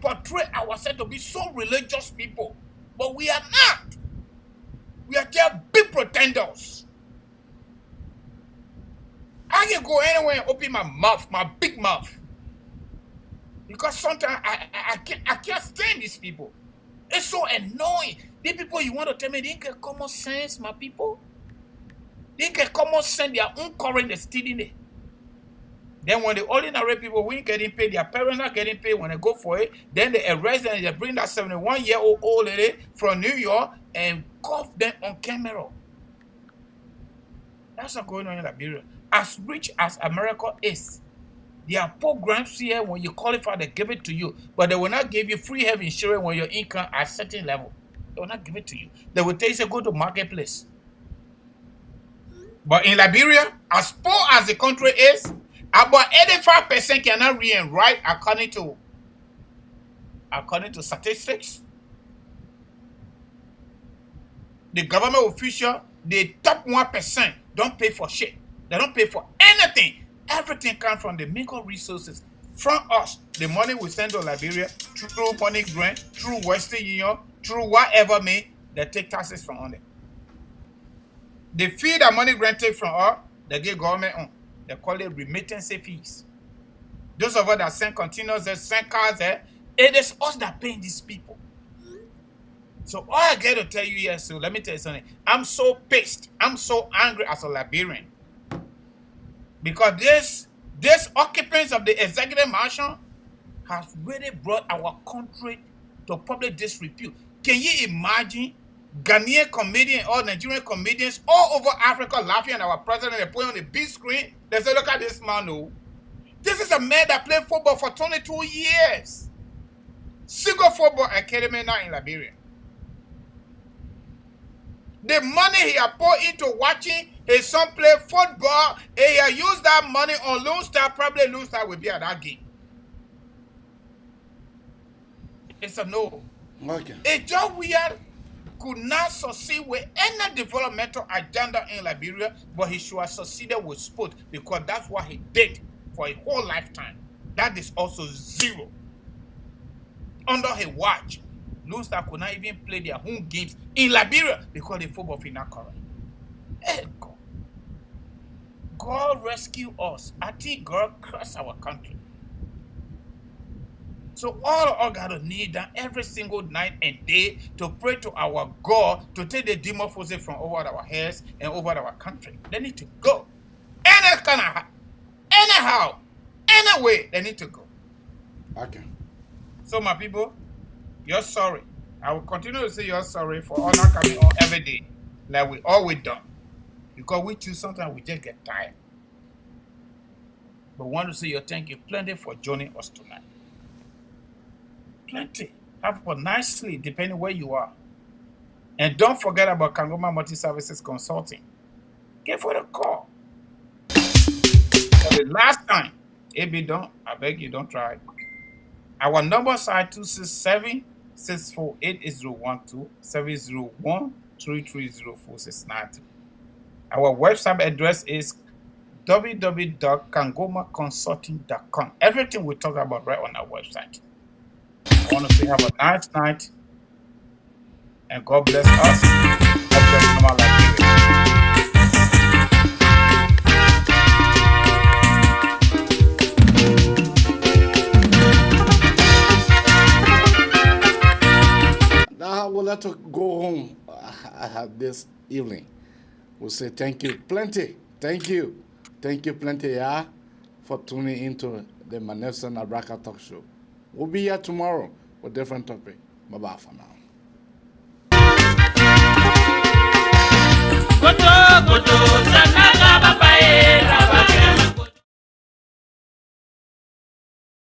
portray ourselves to be so religious people, but we are not. We are just big pretenders. I can go anywhere and open my mouth, my big mouth, because sometimes I can't stand these people. It's so annoying. These people, you want to tell me they get common sense, my people? They get common sense, their own current is still in it. Then when the ordinary people who ain't getting paid, their parents are getting paid when they go for it, then they arrest them and they bring that 71-year-old lady from New York and cuff them on camera. That's what's going on in Liberia. As rich as America is, there are programs here when you qualify, they give it to you, but they will not give you free health insurance when your income at a certain level. They will not give it to you. They will tell you to go to marketplace. But in Liberia, as poor as the country is, about 85% cannot read and write according to statistics. The government official, the top 1% don't pay for shit. They don't pay for anything. Everything comes from the micro resources from us. The money we send to Liberia through money grant, through Western Union, through whatever may, they take taxes from on it. The fee that money grant take from us, they give government on. They call it remittance fees. Those of us that send containers, they send cars there, it is us that paying these people. So all I get to tell you here, so let me tell you something. I'm so pissed. I'm so angry as a Liberian. Because this occupants of the executive mansion has really brought our country to public disrepute. Can you imagine Ghanaian comedians or Nigerian comedians all over Africa laughing at our president and putting on the big screen? They say, look at this man, no. This is a man that played football for 22 years. Single football academy now in Liberia. The money he had put into watching his son play football, and he had used that money on Lone Star, probably Lone Star will be at that game. It's a no. Okay. It's just weird. Could not succeed with any developmental agenda in Liberia, but he should have succeeded with sport because that's what he did for a whole lifetime. That is also zero. Under his watch, Lone Star could not even play their home games in Liberia because the football is not correct. Hey, God. God rescue us. I think God curse our country. So all of us got to kneel down every single night and day to pray to our God to take the demon forces from over our heads and over our country. They need to go. Anyhow, anyway, they need to go. Okay. So my people, you're sorry. I will continue to say you're sorry for all not coming on every day like we always done. Because we too, sometimes we just get tired. But want to say your thank you plenty for joining us tonight. Plenty. Have a nice sleep depending where you are. And don't forget about Kangoma Multi-Services Consulting. Give for the call. For the last time, if you don't, I beg you don't try. Our numbers are 267-648-8012, 330-469. Our website address is www.kangomaconsulting.com. Everything we talk about right on our website. I want to say have a nice night and God bless us. God bless Mama Liberia. Now I will let her go home this evening. We'll say thank you plenty. Thank you plenty, yeah, for tuning into the Manessa Nabraka Talk Show. We'll be here tomorrow with different topic. Bye-bye for now. Goto, goto, sanaga babae.